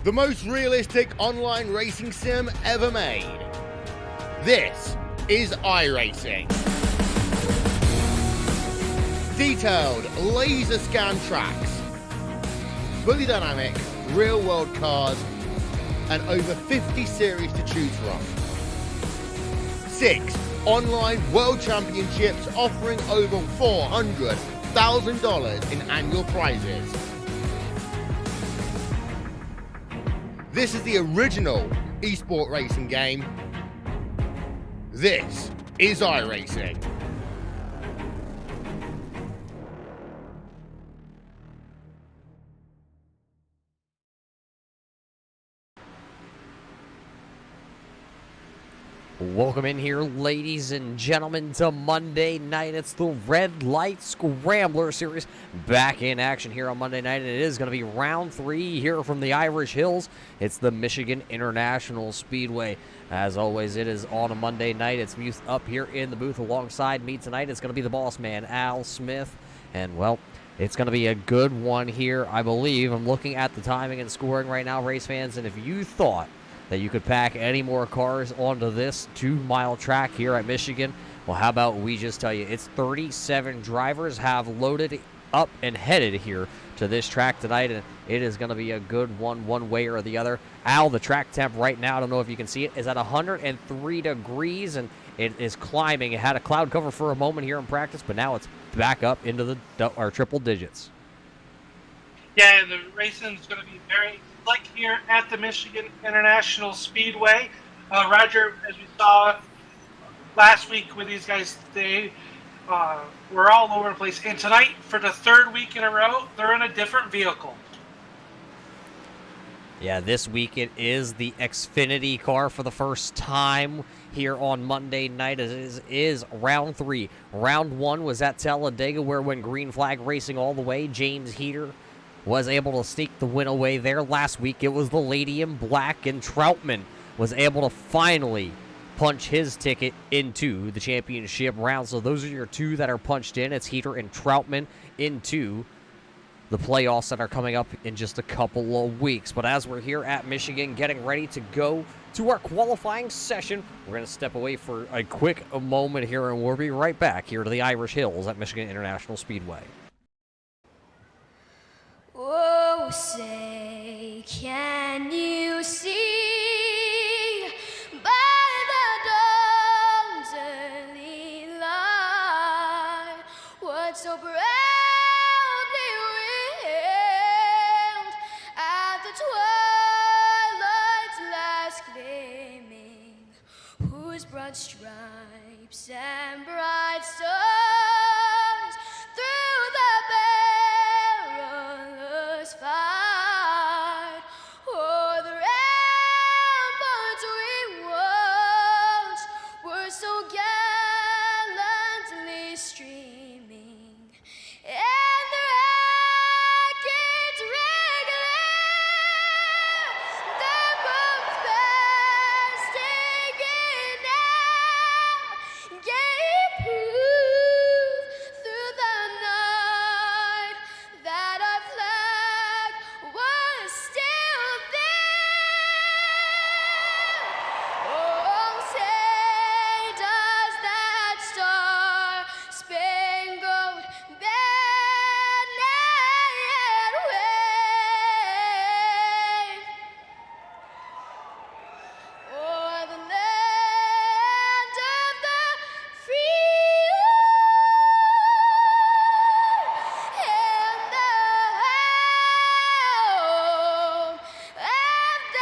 the most realistic online racing sim ever made. This is iRacing. Detailed laser scan tracks, fully dynamic, real world cars, and over 50 series to choose from. 6 online world championships offering over $400,000 in annual prizes. This is the original esport racing game. This is iRacing. Welcome in here, ladies and gentlemen, to Monday night. It's the Red Light Scrambler series back in action here on Monday night, and it is going to be round 3 here from the Irish Hills. It's the Michigan International Speedway. As always, it is on a Monday night. It's Muse up here in the booth alongside me tonight. It's going to be the boss man, Al Smith, and well, it's going to be a good one here, I believe. I'm looking at the timing and scoring right now, race fans, and if you thought that you could pack any more cars onto this 2-mile track here at Michigan, well, how about we just tell you, it's 37 drivers have loaded up and headed here to this track tonight, and it is going to be a good one way or the other. Al, the track temp right now, I don't know if you can see it, is at 103 degrees, and it is climbing. It had a cloud cover for a moment here in practice, but now it's back up into the triple digits. Yeah, the racing is going to be very slick here at the Michigan International Speedway. Roger, as we saw last week with these guys, we're all over the place. And tonight, for the 3rd week in a row, they're in a different vehicle. Yeah, this week it is the Xfinity car for the first time here on Monday night. It is round 3. Round 1 was at Talladega, where when green flag racing all the way, James Heater was able to sneak the win away there. Last week, it was the lady in black, and Troutman was able to finally punch his ticket into the championship round. So those are your 2 that are punched in. It's Heater and Troutman into the playoffs that are coming up in just a couple of weeks. But as we're here at Michigan getting ready to go to our qualifying session, we're going to step away for a quick moment here, and we'll be right back here to the Irish Hills at Michigan International Speedway. Oh, say, can you see by the dawn's early light what so proudly wailed at the twilight's last gleaming, whose broad stripes and bright stars through the perilous fight o'er the ramparts we watched were so gallantly streaming, and the rockets regular their bombs bursting in air gave proof through the night that our flag was still there. Oh, say does that star-spangled banner yet wave o'er the land of the free and the home of the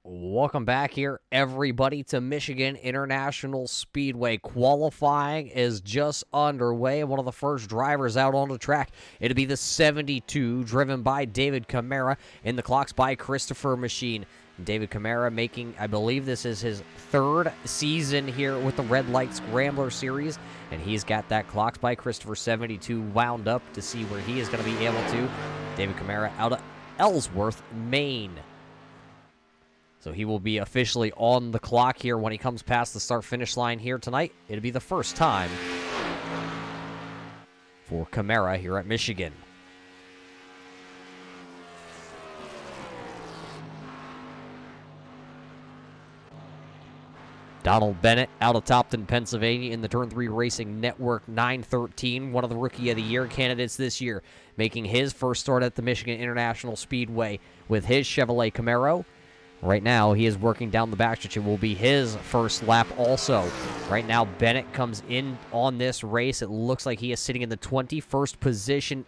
Welcome back here, everybody, to Michigan International Speedway. Qualifying is just underway. One of the first drivers out on the track, it'll be the 72, driven by David Camara, in the clocks by Christopher Machine. David Camara making, I believe this is his 3rd season here with the Red Light Scrambler series, and he's got that clocks by Christopher 72 wound up to see where he is going to be able to David Camara out of Ellsworth, Maine. So he will be officially on the clock here when he comes past the start-finish line here tonight. It'll be the first time for Camara here at Michigan. Donald Bennett out of Topton, Pennsylvania in the Turn 3 Racing Network 913, one of the Rookie of the Year candidates this year, making his first start at the Michigan International Speedway with his Chevrolet Camaro. Right now, he is working down the backstretch. It will be his first lap also. Right now, Bennett comes in on this race. It looks like he is sitting in the 21st position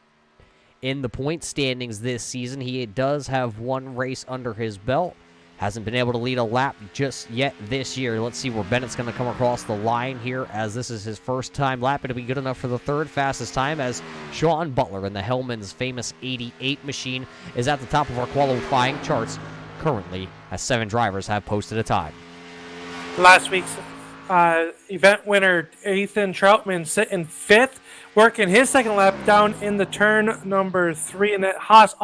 in the point standings this season. He does have one race under his belt. Hasn't been able to lead a lap just yet this year. Let's see where Bennett's going to come across the line here, as this is his first time lap. It'll be good enough for the third fastest time, as Sean Butler in the Hellman's famous 88 machine is at the top of our qualifying charts currently, as 7 drivers have posted a time. Last week's event winner Ethan Troutman sitting 5th, working his second lap down in the turn number 3 in that Haas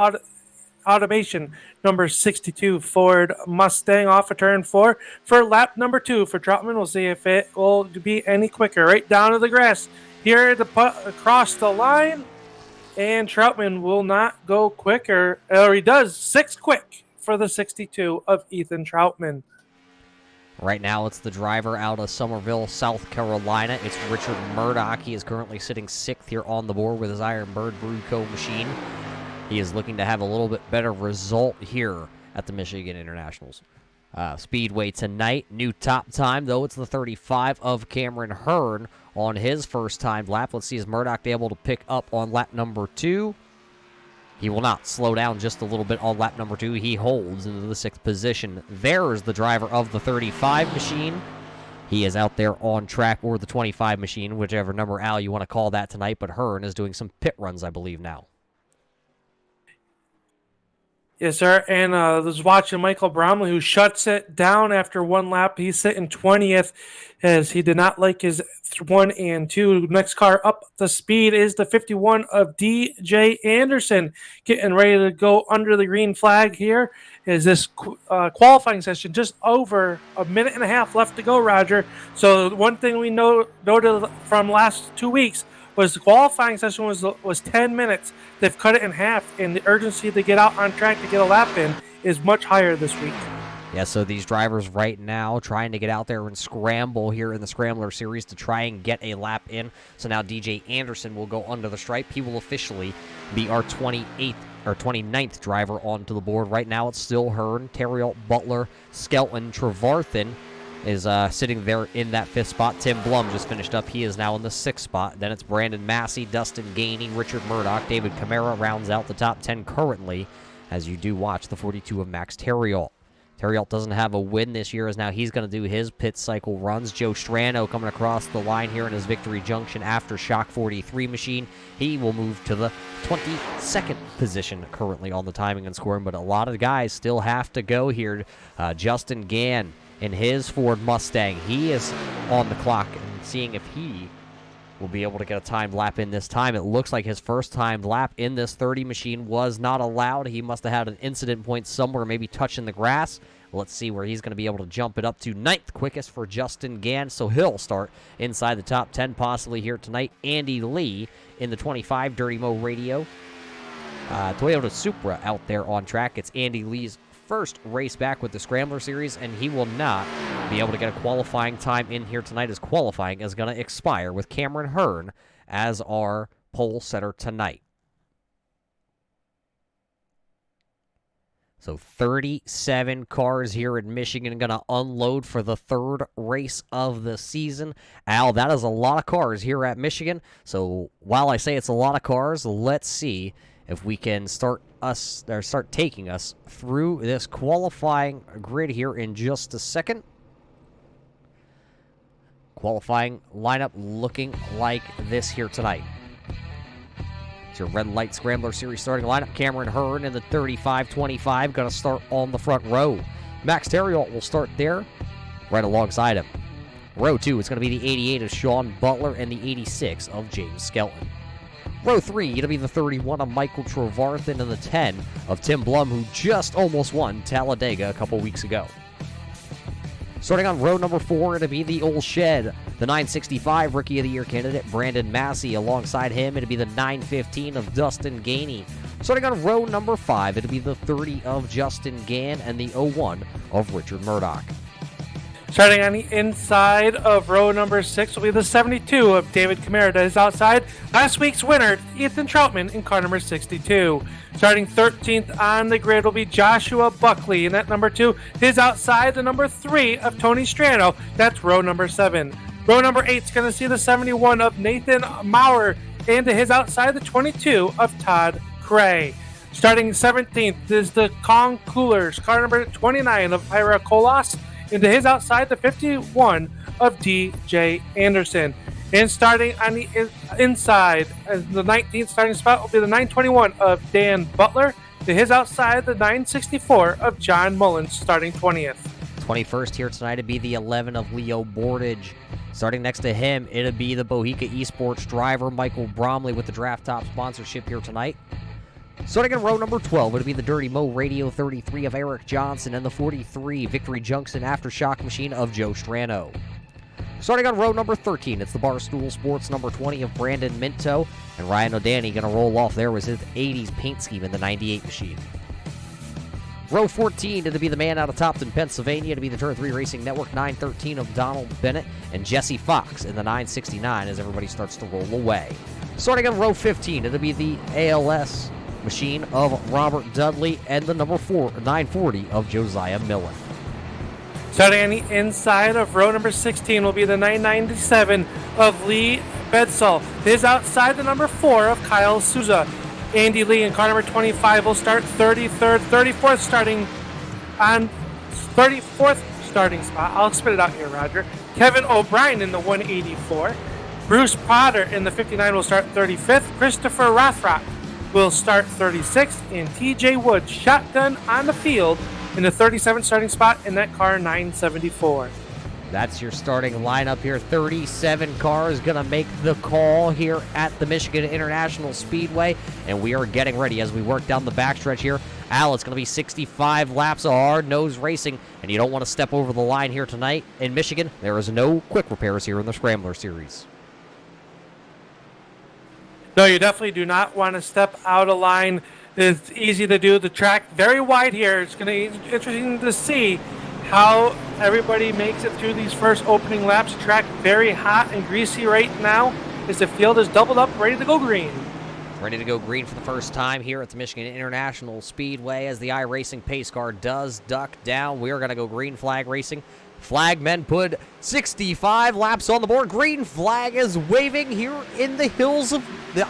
Automation number 62 Ford Mustang off of turn 4 for lap number 2 for Troutman. We'll see if it will be any quicker. Right down to the grass here to put across the line, and Troutman will not go quicker, or he does 6 quick for the 62 of Ethan Troutman. Right now, it's the driver out of Summerville, South Carolina. It's Richard Murdoch. He is currently sitting 6th here on the board with his Iron Bird Brew Co. machine. He is looking to have a little bit better result here at the Michigan Internationals Speedway tonight. New top time, though, it's the 35 of Cameron Hearn on his first time lap. Let's see, is Murdoch able to pick up on lap number 2? He will not slow down just a little bit on lap number 2. He holds into the 6th position. There's the driver of the 35 machine. He is out there on track, or the 25 machine, whichever number, Al, you want to call that tonight. But Hearn is doing some pit runs, I believe, now. Yes, sir. And was watching Michael Bromley, who shuts it down after one lap. He's sitting 20th, as he did not like his 1 and 2. Next car up to speed is the 51 of DJ Anderson, getting ready to go under the green flag here. Is this qualifying session just over a minute and a half left to go, Roger? So one thing we noted from last 2 weeks was the qualifying session was 10 minutes. They've cut it in half, and the urgency to get out on track to get a lap in is much higher this week. Yeah, so these drivers right now trying to get out there and scramble here in the Scrambler Series to try and get a lap in. So now DJ Anderson will go under the stripe. He will officially be our 28th or 29th driver onto the board. Right now it's still Hearn, Terriot, Butler, Skelton, Trevarthen is sitting there in that 5th spot. Tim Blum just finished up. He is now in the 6th spot. Then it's Brandon Massey, Dustin Gainey, Richard Murdoch, David Camara rounds out the top 10 currently, as you do watch the 42 of Max Terriot. Terriot doesn't have a win this year, as now he's going to do his pit cycle runs. Joe Strano coming across the line here in his Victory Junction after Shock 43 machine. He will move to the 22nd position currently on the timing and scoring, but a lot of guys still have to go here. Justin Gann in his Ford Mustang, he is on the clock and seeing if he will be able to get a timed lap in this time. It looks like his first timed lap in this 30 machine was not allowed. He must have had an incident point somewhere, maybe touching the grass. Let's see where he's going to be able to jump it up to 9th quickest for Justin Gann, so he'll start inside the top 10 possibly here tonight. Andy Lee in the 25 Dirty Mo Radio. Toyota Supra out there on track. It's Andy Lee's first race back with the Scrambler Series, and he will not be able to get a qualifying time in here tonight, as qualifying is going to expire with Cameron Hearn as our pole setter tonight. So 37 cars here in Michigan going to unload for the 3rd race of the season. Al, that is a lot of cars here at Michigan. So while I say it's a lot of cars, let's see if we can start taking us through this qualifying grid here in just a second. Qualifying lineup looking like this here tonight. It's your Red Light Scrambler Series starting lineup. Cameron Hearn in the 35-25, going to start on the front row. Max Terriot will start there, right alongside him. Row 2, it's going to be the 88 of Sean Butler and the 86 of James Skelton. Row 3, it'll be the 31 of Michael Trevarthen and the 10 of Tim Blum, who just almost won Talladega a couple weeks ago. Starting on row number 4, it'll be the Old Shed, the 965 Rookie of the Year candidate, Brandon Massey. Alongside him, it'll be the 915 of Dustin Gainey. Starting on row number 5, it'll be the 30 of Justin Gann and the 01 of Richard Murdoch. Starting on the inside of row number 6 will be the 72 of David Camara. That is outside last week's winner, Ethan Troutman, in car number 62. Starting 13th on the grid will be Joshua Buckley, and at number 2 is outside the number 3 of Tony Strano. That's row number 7. Row number 8 is going to see the 71 of Nathan Maurer, and to his outside the 22 of Todd Cray. Starting 17th is the Kong Coolers, car number 29 of Ira Kolas, and to his outside the 51 of DJ Anderson. And starting on the inside, the 19th starting spot will be the 921 of Dan Butler. To his outside, the 964 of John Mullins, starting 20th. 21st here tonight would be the 11 of Leo Bordage. Starting next to him, it'll be the Bohica Esports driver, Michael Bromley, with the Draft Top sponsorship here tonight. Starting in row number 12, it'll be the Dirty Mo Radio 33 of Eric Johnson and the 43 Victory Junction Aftershock Machine of Joe Strano. Starting on row number 13, it's the Barstool Sports number 20 of Brandon Minto, and Ryan O'Danny going to roll off there with his 80s paint scheme in the 98 machine. Row 14, it'll be the man out of Topton, Pennsylvania. It'll be the Turn 3 Racing Network 913 of Donald Bennett and Jesse Fox in the 969 as everybody starts to roll away. Starting on row 15, it'll be the ALS machine of Robert Dudley and the number 940 of Josiah Millen. Starting on the inside of row number 16 will be the 997 of Lee Bedsall. His outside the number 4 of Kyle Souza. Andy Lee in car number 25 will start 33rd, 34th starting on 34th starting spot. I'll spit it out here, Roger. Kevin O'Brien in the 184. Bruce Potter in the 59 will start 35th. Christopher Rothrock will start 36th, and TJ Wood shotgun on the field in the 37th starting spot in that car 974. That's your starting lineup here. 37 cars going to make the call here at the Michigan International Speedway, and we are getting ready as we work down the backstretch here. Al, it's going to be 65 laps of hard-nosed racing, and you don't want to step over the line here tonight. In Michigan, there is no quick repairs here in the Scrambler Series. No, you definitely do not want to step out of line. It's easy to do. The track very wide here. It's going to be interesting to see how everybody makes it through these first opening laps. The track very hot and greasy right now as the field is doubled up, ready to go green. Ready to go green for the first time here at the Michigan International Speedway as the iRacing pace car does duck down. We are going to go green flag racing. Flagmen put 65 laps on the board. Green flag is waving here in the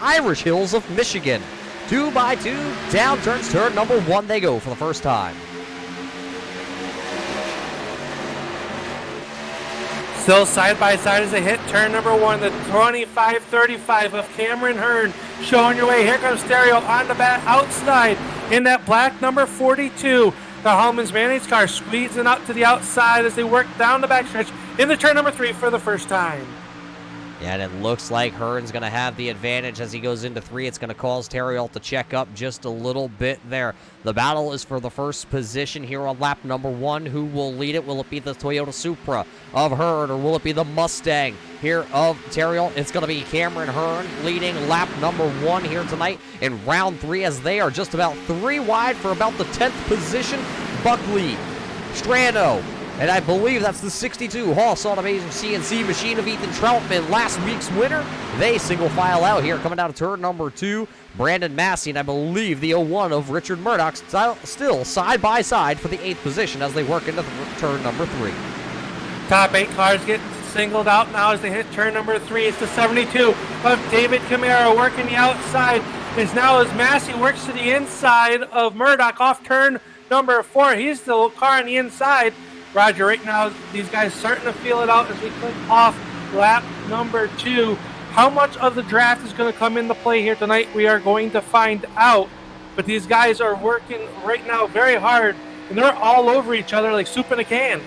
Irish hills of Michigan. 2x2 down turns, turn number 1 they go for the first time. Still side by side as they hit turn number 1, the 25-35 of Cameron Hearn showing your way. Here comes Stereo on the back outside in that black number 42. The Hallman's Mayonnaise car squeezing out to the outside as they work down the backstretch in the turn number 3 for the first time. Yeah, and it looks like Hearn's going to have the advantage as he goes into 3. It's going to cause Terriol to check up just a little bit there. The battle is for the first position here on lap number 1. Who will lead it? Will it be the Toyota Supra of Hearn, or will it be the Mustang here of Terriol? It's going to be Cameron Hearn leading lap number 1 here tonight in round 3 as they are just about 3 wide for about the 10th position. Buckley, Strano, and I believe that's the 62 Haas Automation CNC machine of Ethan Troutman, last week's winner. They single file out here, coming down to turn number 2. Brandon Massey, and I believe the 01 of Richard Murdoch, still side by side for the 8th position as they work into turn number 3. Top 8 cars get singled out now as they hit turn number 3. It's the 72 of David Camara working the outside. It's now as Massey works to the inside of Murdoch off turn number 4. He's the car on the inside. Roger, right now, these guys starting to feel it out as we click off lap number 2. How much of the draft is going to come into play here tonight, we are going to find out. But these guys are working right now very hard, and they're all over each other like soup in a can.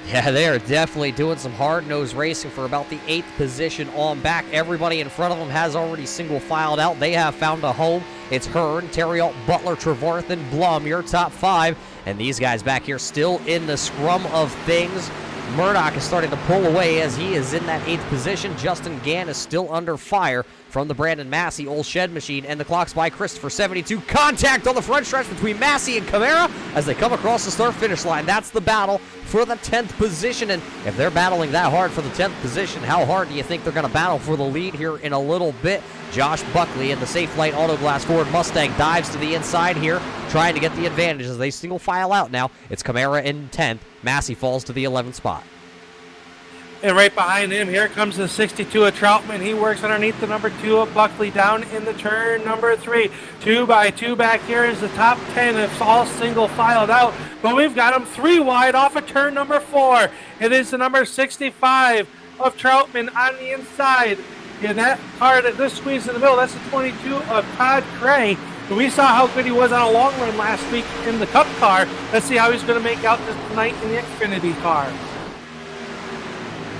Yeah, they are definitely doing some hard-nosed racing for about the 8th position on back. Everybody in front of them has already single-filed out. They have found a home. It's Hearn, Terriot, Butler, Trevarthen, Blum, your top 5. And these guys back here still in the scrum of things. Murdoch is starting to pull away as he is in that 8th position. Justin Gann is still under fire from the Brandon Massey old shed machine, and the clock's by Christopher 72. Contact on the front stretch between Massey and Camara as they come across the start-finish line. That's the battle for the 10th position, and if they're battling that hard for the 10th position, how hard do you think they're going to battle for the lead here in a little bit? Josh Buckley in the Safe Light Auto Glass Ford Mustang dives to the inside here, trying to get the advantage as they single file out now. It's Camara in 10th. Massey falls to the 11th spot. And right behind him, here comes the 62 of Troutman. He works underneath the number 2 of Buckley down in the turn number 3. 2 by 2 back here is the top 10. It's all single filed out, but we've got them 3 wide off of turn number 4. It is the number 65 of Troutman on the inside. In that car that this squeeze in the middle, that's the 22 of Todd Cray. And we saw how good he was on a long run last week in the Cup car. Let's see how he's going to make out this tonight in the Xfinity car.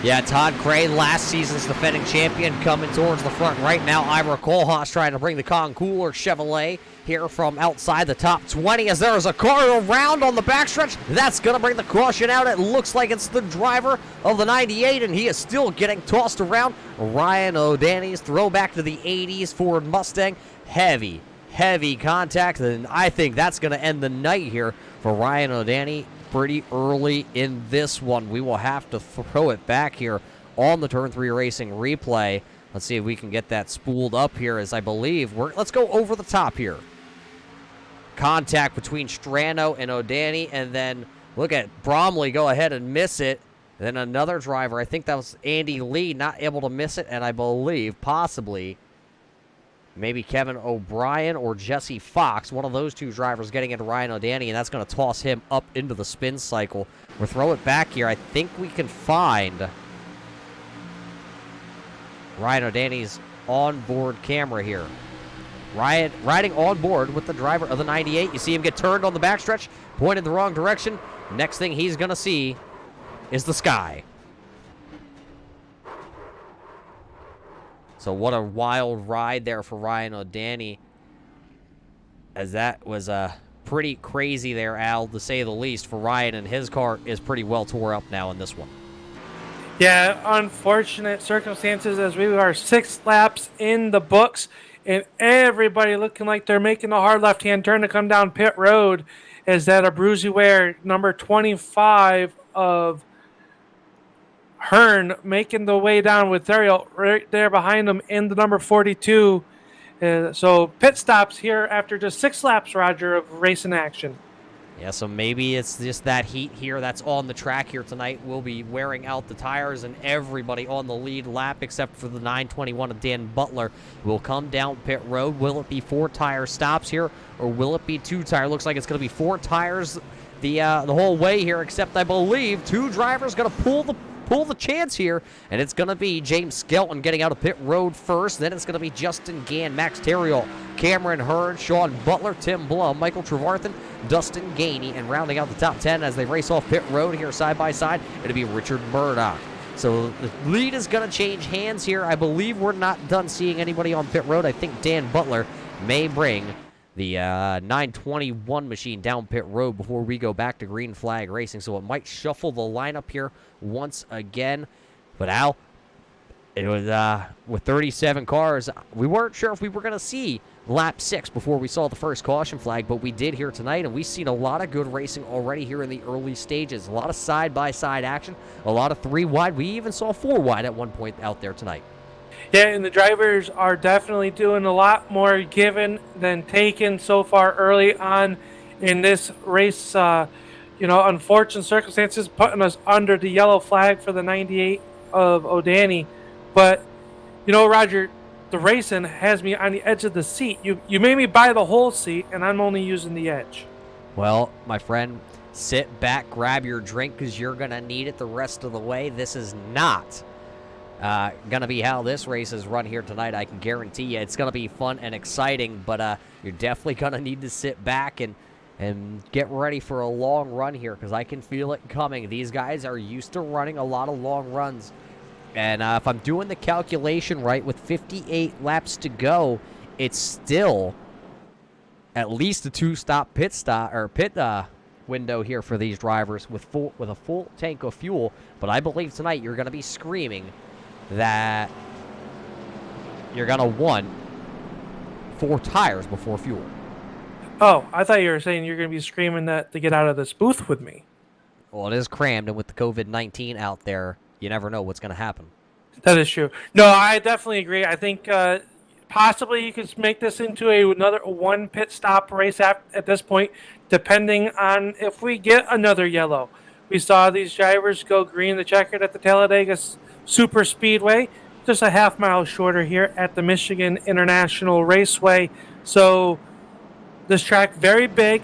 Yeah, Todd Cray, last season's defending champion, coming towards the front right now. Ira Kohlhaas trying to bring the Concooler Chevrolet here from outside the top 20 as there is a car around on the backstretch. That's going to bring the caution out. It looks like it's the driver of the 98, and he is still getting tossed around. Ryan O'Danny's throwback to the 80s Ford Mustang. Heavy contact, and I think that's going to end the night here for Ryan O'Danny pretty early in this one. We will have to throw it back here on the Turn 3 Racing replay. Let's see if we can get that spooled up here, as I believe let's go over the top here. Contact between Strano and O'Danny, and then look at Bromley go ahead and miss it. Then another driver, I think that was Andy Lee, not able to miss it, and I believe possibly maybe Kevin O'Brien or Jesse Fox, one of those 2 drivers getting into Ryan O'Danny, and that's going to toss him up into the spin cycle. We'll throw it back here. I think we can find Ryan O'Danny's onboard camera here. Ryan riding on board with the driver of the 98. You see him get turned on the backstretch, pointed the wrong direction. Next thing he's going to see is the sky. So what a wild ride there for Ryan O'Danny, as that was pretty crazy there, Al, to say the least, for Ryan, and his car is pretty well tore up now in this one. Yeah, unfortunate circumstances as we are 6 laps in the books, and everybody looking like they're making a hard left-hand turn to come down pit road. Is that a Bruzy Ware, number 25 of Hearn, making the way down with Theriot right there behind him in the number 42. So pit stops here after just 6 laps, Roger, of racing action. Yeah, so maybe it's just that heat here that's on the track here tonight. We'll be wearing out the tires, and everybody on the lead lap except for the 921 of Dan Butler will come down pit road. Will it be 4 tire stops here, or will it be 2 tire? Looks like it's going to be 4 tires the whole way here, except I believe 2 drivers going to pull the chance here, and it's going to be James Skelton getting out of pit road first. Then it's going to be Justin Gann, Max Terriot, Cameron Hearn, Sean Butler, Tim Blum, Michael Trevarthen, Dustin Gainey, and rounding out the top 10 as they race off pit road here side by side, it'll be Richard Murdoch. So the lead is going to change hands here. I believe we're not done seeing anybody on pit road. I think Dan Butler may bring the 921 machine down pit road before we go back to green flag racing. So it might shuffle the lineup here once again. But Al, it was with 37 cars, we weren't sure if we were going to see lap 6 before we saw the first caution flag, but we did here tonight, and we've seen a lot of good racing already here in the early stages. A lot of side-by-side action, a lot of 3 wide. We even saw 4 wide at one point out there tonight. Yeah, and the drivers are definitely doing a lot more given than taken so far early on in this race. Unfortunate circumstances putting us under the yellow flag for the 98 of O'Danny. But, Roger, the racing has me on the edge of the seat. You made me buy the whole seat, and I'm only using the edge. Well, my friend, sit back, grab your drink, because you're going to need it the rest of the way. This is not going to be how this race is run here tonight. I can guarantee you it's going to be fun and exciting, but you're definitely going to need to sit back and and get ready for a long run here because I can feel it coming. These guys are used to running a lot of long runs. And if I'm doing the calculation right, with 58 laps to go, it's still at least a 2-stop pit window here for these drivers with a full tank of fuel. But I believe tonight you're going to be screaming that you're going to want 4 tires before fuel. Oh, I thought you were saying you're going to be screaming that to get out of this booth with me. Well, it is crammed, and with the COVID-19 out there, you never know what's going to happen. That is true. No, I definitely agree. I think possibly you could make this into another one pit stop race at this point, depending on if we get another yellow. We saw these drivers go green the checkered at the Talladega Super Speedway, just a half mile shorter here at the Michigan International Raceway. So this track, very big,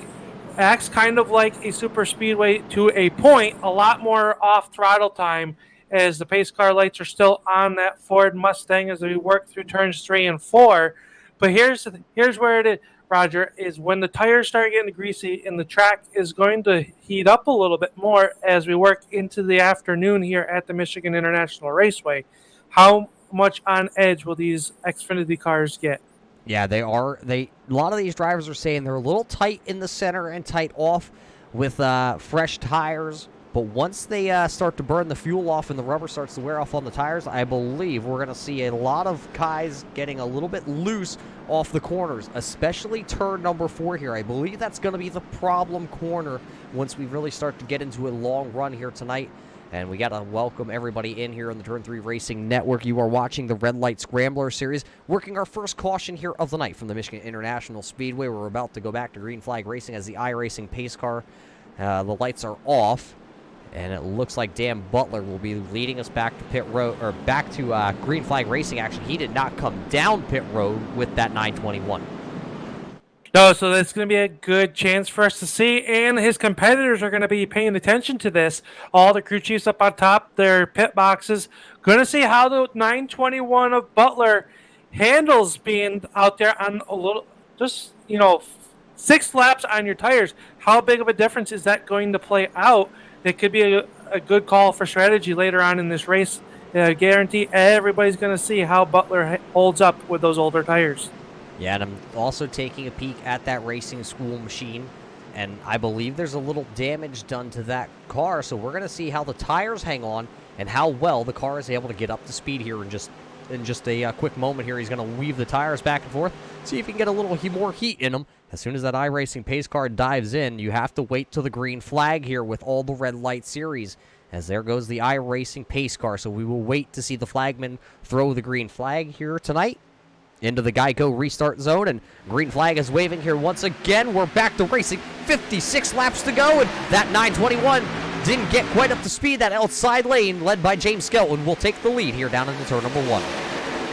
acts kind of like a super speedway to a point, a lot more off throttle time as the pace car lights are still on that Ford Mustang as we work through turns 3 and 4. But here's where it is, Roger, is when the tires start getting greasy and the track is going to heat up a little bit more as we work into the afternoon here at the Michigan International Raceway. How much on edge will these Xfinity cars get? Yeah, they are. A lot of these drivers are saying they're a little tight in the center and tight off with fresh tires. But once they start to burn the fuel off and the rubber starts to wear off on the tires, I believe we're going to see a lot of guys getting a little bit loose off the corners, especially turn number 4 here. I believe that's going to be the problem corner once we really start to get into a long run here tonight. And we got to welcome everybody in here on the Turn 3 Racing Network. You are watching the Red Light Scrambler Series, working our first caution here of the night from the Michigan International Speedway. We're about to go back to green flag racing as the iRacing pace car. The lights are off, and it looks like Dan Butler will be leading us back to pit road, or back to green flag racing action. He did not come down pit road with that 921. No, so that's going to be a good chance for us to see, and his competitors are going to be paying attention to this. All the crew chiefs up on top, their pit boxes, going to see how the 921 of Butler handles being out there on a little, just, 6 laps on your tires. How big of a difference is that going to play out? It could be a good call for strategy later on in this race. I guarantee everybody's going to see how Butler holds up with those older tires. Yeah, and I'm also taking a peek at that racing school machine, and I believe there's a little damage done to that car, so we're going to see how the tires hang on and how well the car is able to get up to speed here in just a quick moment here. He's going to weave the tires back and forth, see if he can get a little more heat in them. As soon as that iRacing pace car dives in, you have to wait till the green flag here with all the red light series, as there goes the iRacing pace car, so we will wait to see the flagman throw the green flag here tonight into the Geico restart zone, and green flag is waving here once again. We're back to racing. 56 laps to go, and that 921 didn't get quite up to speed. That outside lane led by James Skelton will take the lead here down into turn number 1.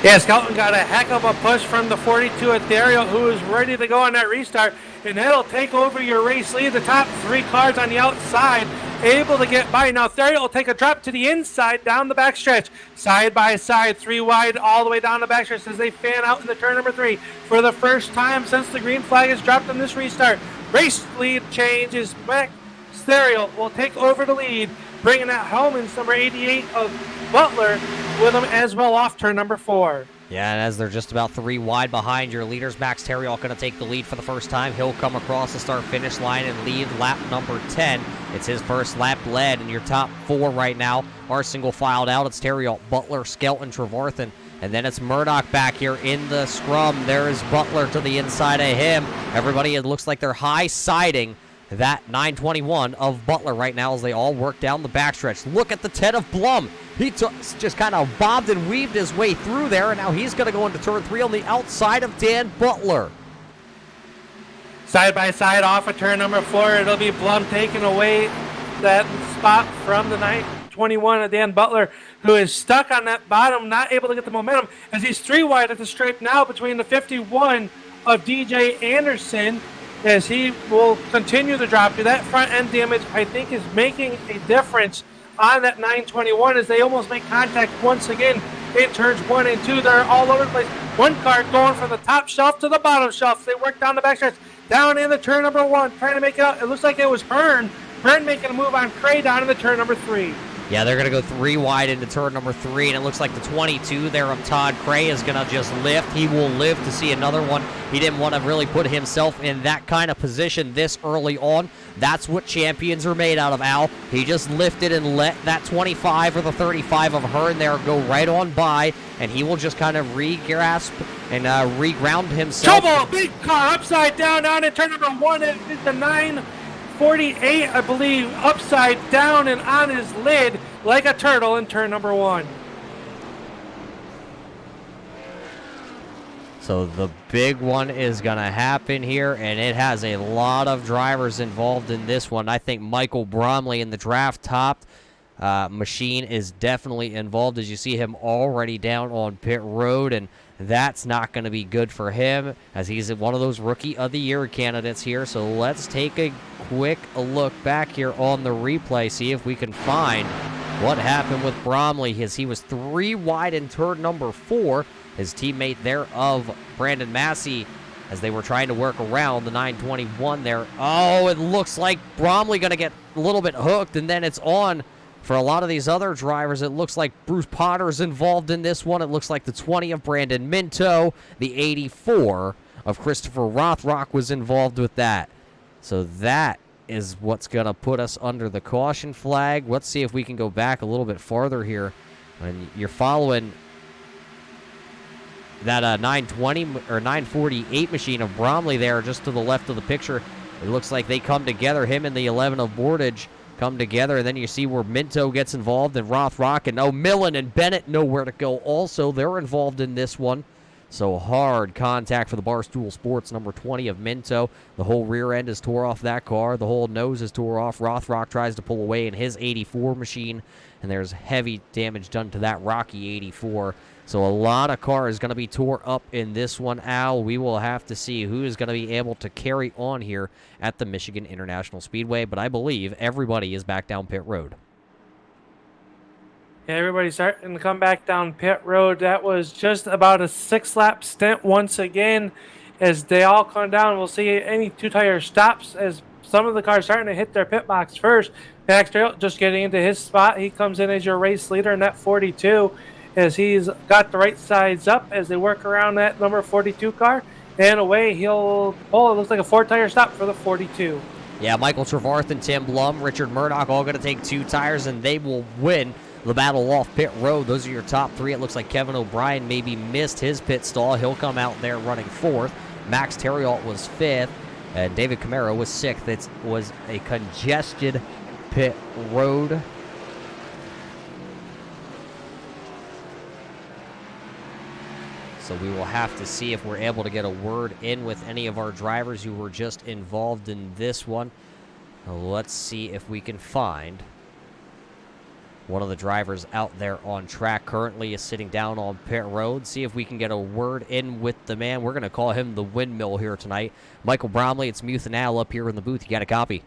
Yeah, Skelton got a heck of a push from the 42 Ethereal, who is ready to go on that restart, and that'll take over your race lead. The top 3 cars on the outside able to get by. Now Ethereal will take a drop to the inside down the backstretch. Side by side, 3 wide all the way down the backstretch as they fan out in the turn number 3 for the first time since the green flag is dropped in this restart. Race lead change is back. Ethereal will take over the lead, bringing that Hellman's number 88 of Butler with him as well off turn number 4. Yeah, and as they're just about 3 wide behind your leaders, Max Terriot going to take the lead for the first time. He'll come across the start-finish line and lead lap number 10. It's his first lap led, and your top 4 right now are single filed out. It's Terriot, Butler, Skelton, Trevarthen, and then it's Murdoch back here in the scrum. There is Butler to the inside of him. Everybody, it looks like they're high-siding that 921 of Butler right now as they all work down the backstretch. Look at the 10 of Blum. He just kind of bobbed and weaved his way through there, and now he's going to go into turn 3 on the outside of Dan Butler. Side by side off of turn number 4, it'll be Blum taking away that spot from the 921 of Dan Butler, who is stuck on that bottom, not able to get the momentum, as he's 3 wide at the stripe now between the 51 of DJ Anderson, as he will continue to drop. That front end damage, I think, is making a difference on that 921 as they almost make contact once again in turns 1 and 2. They're all over the place. One car going from the top shelf to the bottom shelf. They work down the backstretch. down in the turn number 1, trying to make it out. It looks like it was Hearn. Hearn making a move on Cray down in the turn number 3. Yeah, they're going to go 3 wide into turn number 3, and it looks like the 22 there of Todd Cray is going to just lift. He will live to see another one. He didn't want to really put himself in that kind of position this early on. That's what champions are made out of, Al. He just lifted and let that 25 or the 35 of Hearn there go right on by, and he will just kind of re-grasp and re-ground himself. Trouble! Big car upside down in turn number 1. It is the 948, I believe, upside down and on his lid like a turtle in turn number 1. So the big one is going to happen here, and it has a lot of drivers involved in this one. I think Michael Bromley in the draft-topped machine is definitely involved, as you see him already down on pit road, and that's not going to be good for him, as he's one of those Rookie of the Year candidates here. So let's take a quick look back here on the replay, see if we can find what happened with Bromley, as he was 3 wide in turn number 4. His teammate there of Brandon Massey, as they were trying to work around the 921 there. Oh, it looks like Bromley going to get a little bit hooked, and then it's on for a lot of these other drivers. It looks like Bruce Potter's involved in this one. It looks like the 20 of Brandon Minto, the 84 of Christopher Rothrock was involved with that. So that is what's going to put us under the caution flag. Let's see if we can go back a little bit farther here. And you're following that 920 or 948 machine of Bromley there just to the left of the picture. It looks like they come together. Him and the 11 of Bordage come together, and then you see where Minto gets involved, and Rothrock and Millen and Bennett know where to go also. They're involved in this one. So hard contact for the Barstool Sports number 20 of Minto. The whole rear end is tore off that car. The whole nose is tore off. Rothrock tries to pull away in his 84 machine, and there's heavy damage done to that Rocky 84. So a lot of car is going to be tore up in this one, Al. We will have to see who is going to be able to carry on here at the Michigan International Speedway, but I believe everybody is back down pit road. Yeah, everybody's starting to come back down pit road. That was just about a 6-lap stint once again as they all come down. We'll see any 2-tire stops as some of the cars starting to hit their pit box first. Max Trail just getting into his spot. He comes in as your race leader in that 42 as he's got the right sides up as they work around that number 42 car. And away he'll pull. It looks like a 4-tire stop for the 42. Yeah, Michael Trevarth and Tim Blum, Richard Murdoch all going to take 2 tires, and they will win the battle off pit road. Those are your top 3. It looks like Kevin O'Brien maybe missed his pit stall. He'll come out there running 4th. Max Terriot was 5th, and David Camaro was 6th. It was a congested pit road. So we will have to see if we're able to get a word in with any of our drivers who were just involved in this one. Let's see if we can find one of the drivers out there on track. Currently is sitting down on pit road. See if we can get a word in with the man. We're going to call him the Windmill here tonight. Michael Bromley, it's Muth and Al up here in the booth. You got a copy?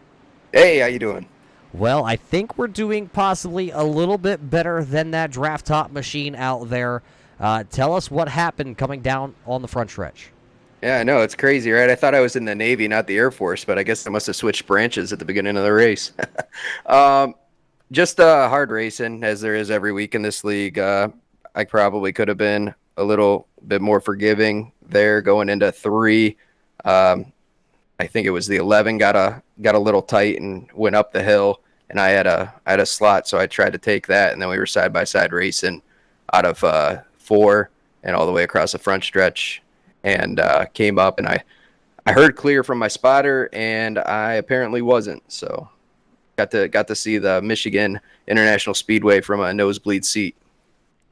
Hey, how you doing? Well, I think we're doing possibly a little bit better than that draft top machine out there. Tell us what happened coming down on the front stretch. Yeah, I know, it's crazy, right? I thought I was in the Navy, not the Air Force, but I guess I must have switched branches at the beginning of the race. Just hard racing, as there is every week in this league. I probably could have been a little bit more forgiving there going into 3. I think it was the 11 got a little tight and went up the hill, and I had a slot, so I tried to take that, and then we were side by side racing out of 4 and all the way across the front stretch, and came up, and I heard clear from my spotter, and I apparently wasn't. So got to see the Michigan International Speedway from a nosebleed seat.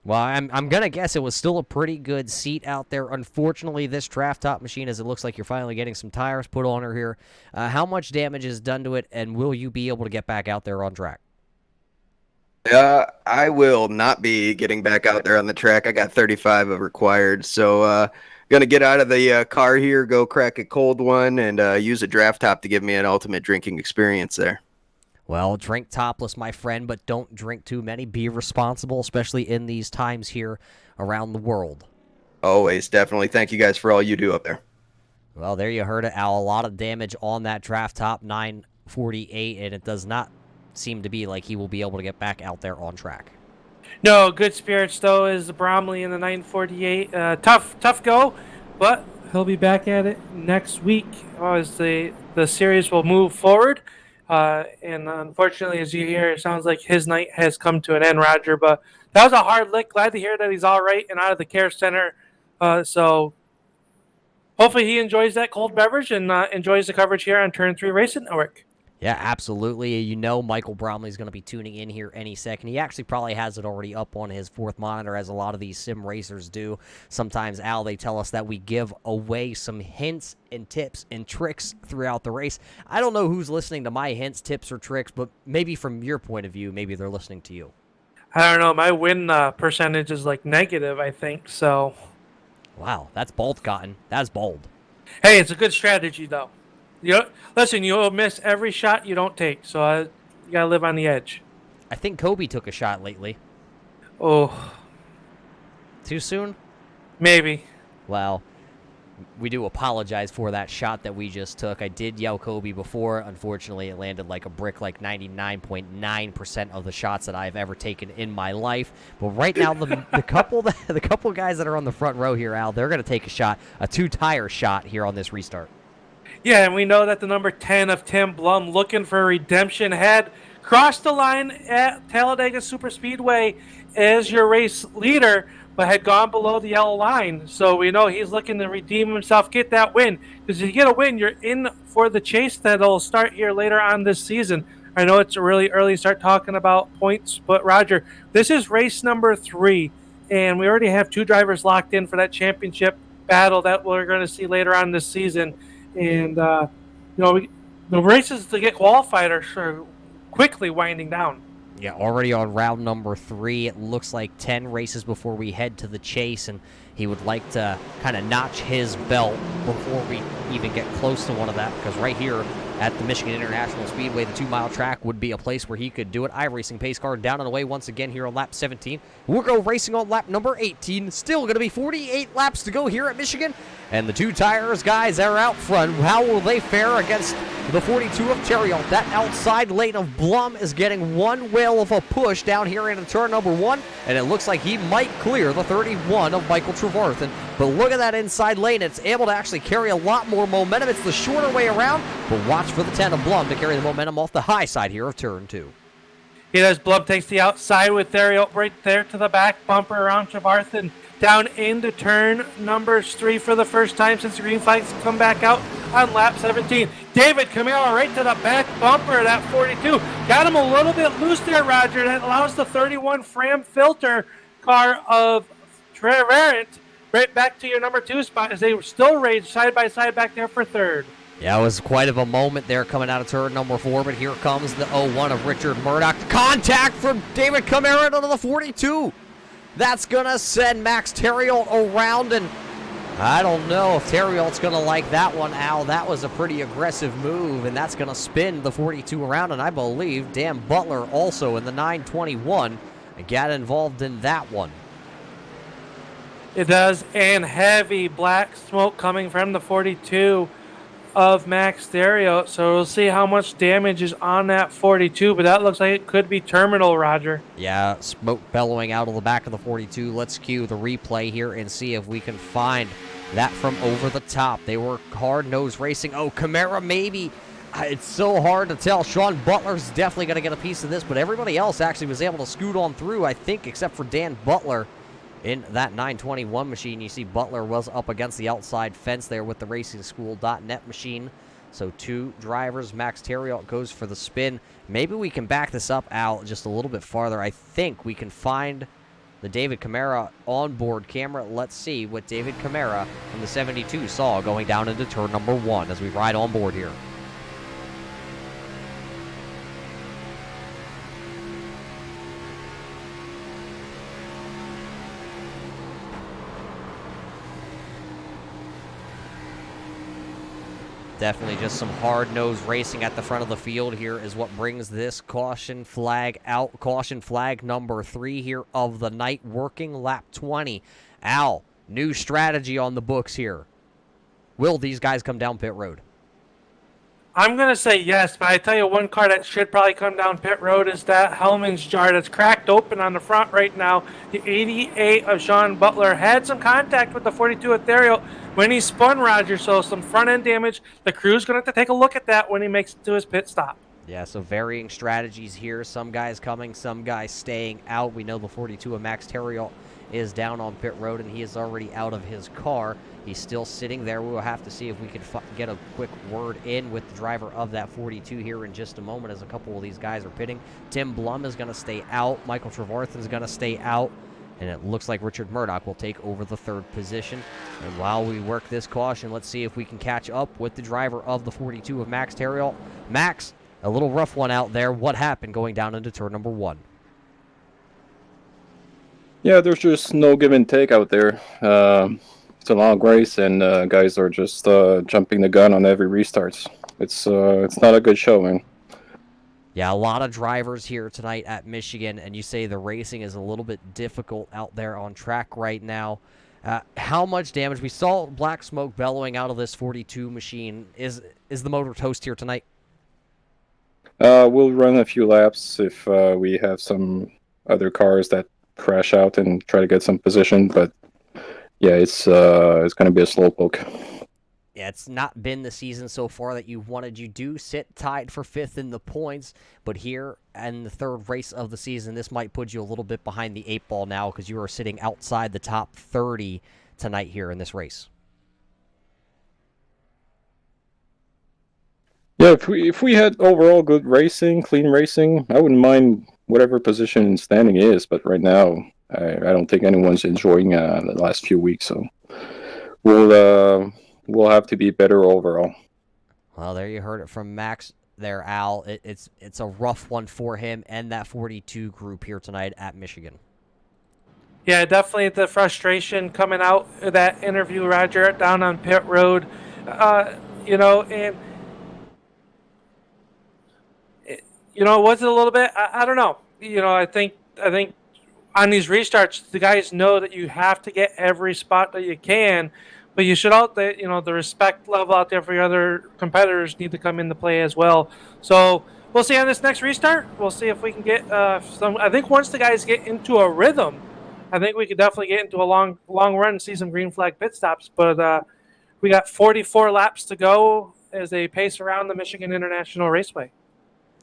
Well, I'm going to guess it was still a pretty good seat out there. Unfortunately, this draft top machine, as it looks like you're finally getting some tires put on her here, how much damage is done to it, and will you be able to get back out there on track? I will not be getting back out there on the track. I got 35 of required, so going to get out of the car here, go crack a cold one, and use a draft top to give me an ultimate drinking experience there. Well, drink topless, my friend, but don't drink too many. Be responsible, especially in these times here around the world. Always, definitely. Thank you guys for all you do up there. Well, there you heard it, Al. A lot of damage on that draft top 948, and it does not seem to be like he will be able to get back out there on track. No, good spirits though is Bromley in the 948. Tough go, but he'll be back at it next week as the series will move forward. And unfortunately, as you hear, it sounds like his night has come to an end, Roger. But that was a hard lick. Glad to hear that he's all right and out of the care center. So hopefully he enjoys that cold beverage and enjoys the coverage here on Turn 3 Racing Network. Yeah, absolutely. You know Michael Bromley's going to be tuning in here any second. He actually probably has it already up on his fourth monitor, as a lot of these sim racers do. Sometimes, Al, they tell us that we give away some hints and tips and tricks throughout the race. I don't know who's listening to my hints, tips, or tricks, but maybe from your point of view, maybe they're listening to you. I don't know. My win percentage is like negative, I think. So, wow, that's bold, Cotton. That's bold. Hey, it's a good strategy, though. Listen, you'll miss every shot you don't take, so you gotta live on the edge. I think Kobe took a shot lately. Oh, Too soon? maybe. Well, we do apologize for that shot that we just took. I did yell Kobe before. Unfortunately, it landed like a brick, like 99.9% of the shots that I've ever taken in my life. But right now, the couple guys that are on the front row here, Al, they're going to take a shot, a two-tire shot here on this restart. Yeah, and we know that the number 10 of Tim Blum, looking for redemption, had crossed the line at Talladega Superspeedway as your race leader, but had gone below the yellow line. So we know he's looking to redeem himself, get that win. Because if you get a win, you're in for the chase that'll start here later on this season. I know it's really early to start talking about points, but Roger, this is race number 3, and we already have 2 drivers locked in for that championship battle that we're going to see later on this season. And, the races to get qualified are quickly winding down. Yeah, already on round number 3. It looks like 10 races before we head to the chase, and he would like to kind of notch his belt before we even get close to one of that, because right here at the Michigan International Speedway, the 2-mile track would be a place where he could do it. iRacing pace car down and away once again here on lap 17. We'll go racing on lap number 18. Still going to be 48 laps to go here at Michigan. And the 2 tires guys are out front. How will they fare against the 42 of Terriot? That outside lane of Blum is getting one whale of a push down here into turn number 1. And it looks like he might clear the 31 of Michael Trevarthen. But look at that inside lane. It's able to actually carry a lot more momentum. It's the shorter way around. But watch for the 10 of Blum to carry the momentum off the high side here of turn 2. He does. Blum takes the outside with Theriot right there to the back bumper around Trevarthen. Down into turn number 3 for the first time since the green flags come back out on lap 17. David Camaro right to the back bumper of that 42. Got him a little bit loose there, Roger. That allows the 31 Fram filter car of Trevarthen right back to your number 2 spot as they still rage side by side back there for 3rd. Yeah, it was quite of a moment there coming out of turn number 4, but here comes the 01 of Richard Murdoch. Contact from David Camaro into the 42. That's going to send Max Terriot around, and I don't know if Terriot's going to like that one, Al. That was a pretty aggressive move, and that's going to spin the 42 around, and I believe Dan Butler also in the 921 got involved in that one. It does, and heavy black smoke coming from the 42 of Max Terriot, so we'll see how much damage is on that 42, but that looks like it could be terminal, Roger. Yeah, smoke bellowing out of the back of the 42. Let's cue the replay here and see if we can find that from over the top. They were hard-nosed racing. Oh, Camara maybe. It's so hard to tell. Sean Butler's definitely going to get a piece of this, but everybody else actually was able to scoot on through, I think, except for Dan Butler. In that 921 machine, you see Butler was up against the outside fence there with the RacingSchool.net machine. So 2 drivers. Max Terriot goes for the spin. Maybe we can back this up out just a little bit farther. I think we can find the David Camara onboard camera. Let's see what David Camara from the 72 saw going down into turn number 1 as we ride on board here. Definitely just some hard-nosed racing at the front of the field here is what brings this caution flag out. Caution flag number 3 here of the night, working lap 20. Al, new strategy on the books here. Will these guys come down pit road? I'm going to say yes, but I tell you one car that should probably come down pit road is that Hellman's jar that's cracked open on the front right now. The 88 of Sean Butler had some contact with the 42 Ethereal when he spun, Roger, so some front end damage. The crew's going to have to take a look at that when he makes it to his pit stop. Yeah, so varying strategies here. Some guys coming, some guys staying out. We know the 42 of Max Terriot is down on pit road, and he is already out of his car. He's still sitting there. We will have to see if we can get a quick word in with the driver of that 42 here in just a moment, as a couple of these guys are pitting. Tim Blum is going to stay out. Michael Trevarthen is going to stay out. And it looks like Richard Murdoch will take over the third position. And while we work this caution, let's see if we can catch up with the driver of the 42 of Max Terriot. Max, a little rough one out there. What happened going down into turn number 1? Yeah, there's just no give and take out there. It's a long race, and guys are just jumping the gun on every restart. It's not a good show, man. Yeah, a lot of drivers here tonight at Michigan, and you say the racing is a little bit difficult out there on track right now. How much damage? We saw black smoke bellowing out of this 42 machine. Is the motor toast here tonight? We'll run a few laps if we have some other cars that crash out and try to get some position, but yeah, it's going to be a slow poke. Yeah, it's not been the season so far that you wanted. You do sit tied for 5th in the points, but here in the third race of the season, this might put you a little bit behind the 8 ball now, because you are sitting outside the top 30 tonight here in this race. Yeah, if we had overall good racing, clean racing, I wouldn't mind whatever position standing is, but right now, I don't think anyone's enjoying the last few weeks, so we'll have to be better overall. Well, there you heard it from Max there, Al. It's a rough one for him and that 42 group here tonight at Michigan. Yeah, definitely the frustration coming out of that interview, Roger, down on pit road. And was it a little bit? I don't know. I think on these restarts, the guys know that you have to get every spot that you can, but you should the respect level out there for your other competitors need to come into play as well. So we'll see on this next restart. We'll see if we can get some. I think once the guys get into a rhythm, I think we could definitely get into a long run and see some green flag pit stops. But we got 44 laps to go as they pace around the Michigan International Raceway.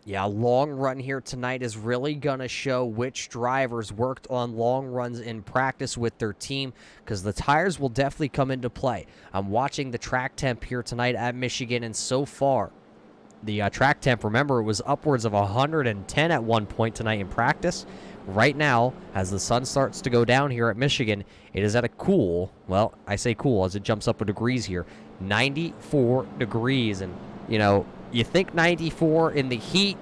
Yeah, long run here tonight is really going to show which drivers worked on long runs in practice with their team, because the tires will definitely come into play. I'm watching the track temp here tonight at Michigan, and so far, the track temp, remember, it was upwards of 110 at one point tonight in practice. Right now, as the sun starts to go down here at Michigan, it is at a cool, well, I say cool as it jumps up in degrees here, 94 degrees, and, you think 94 in the heat,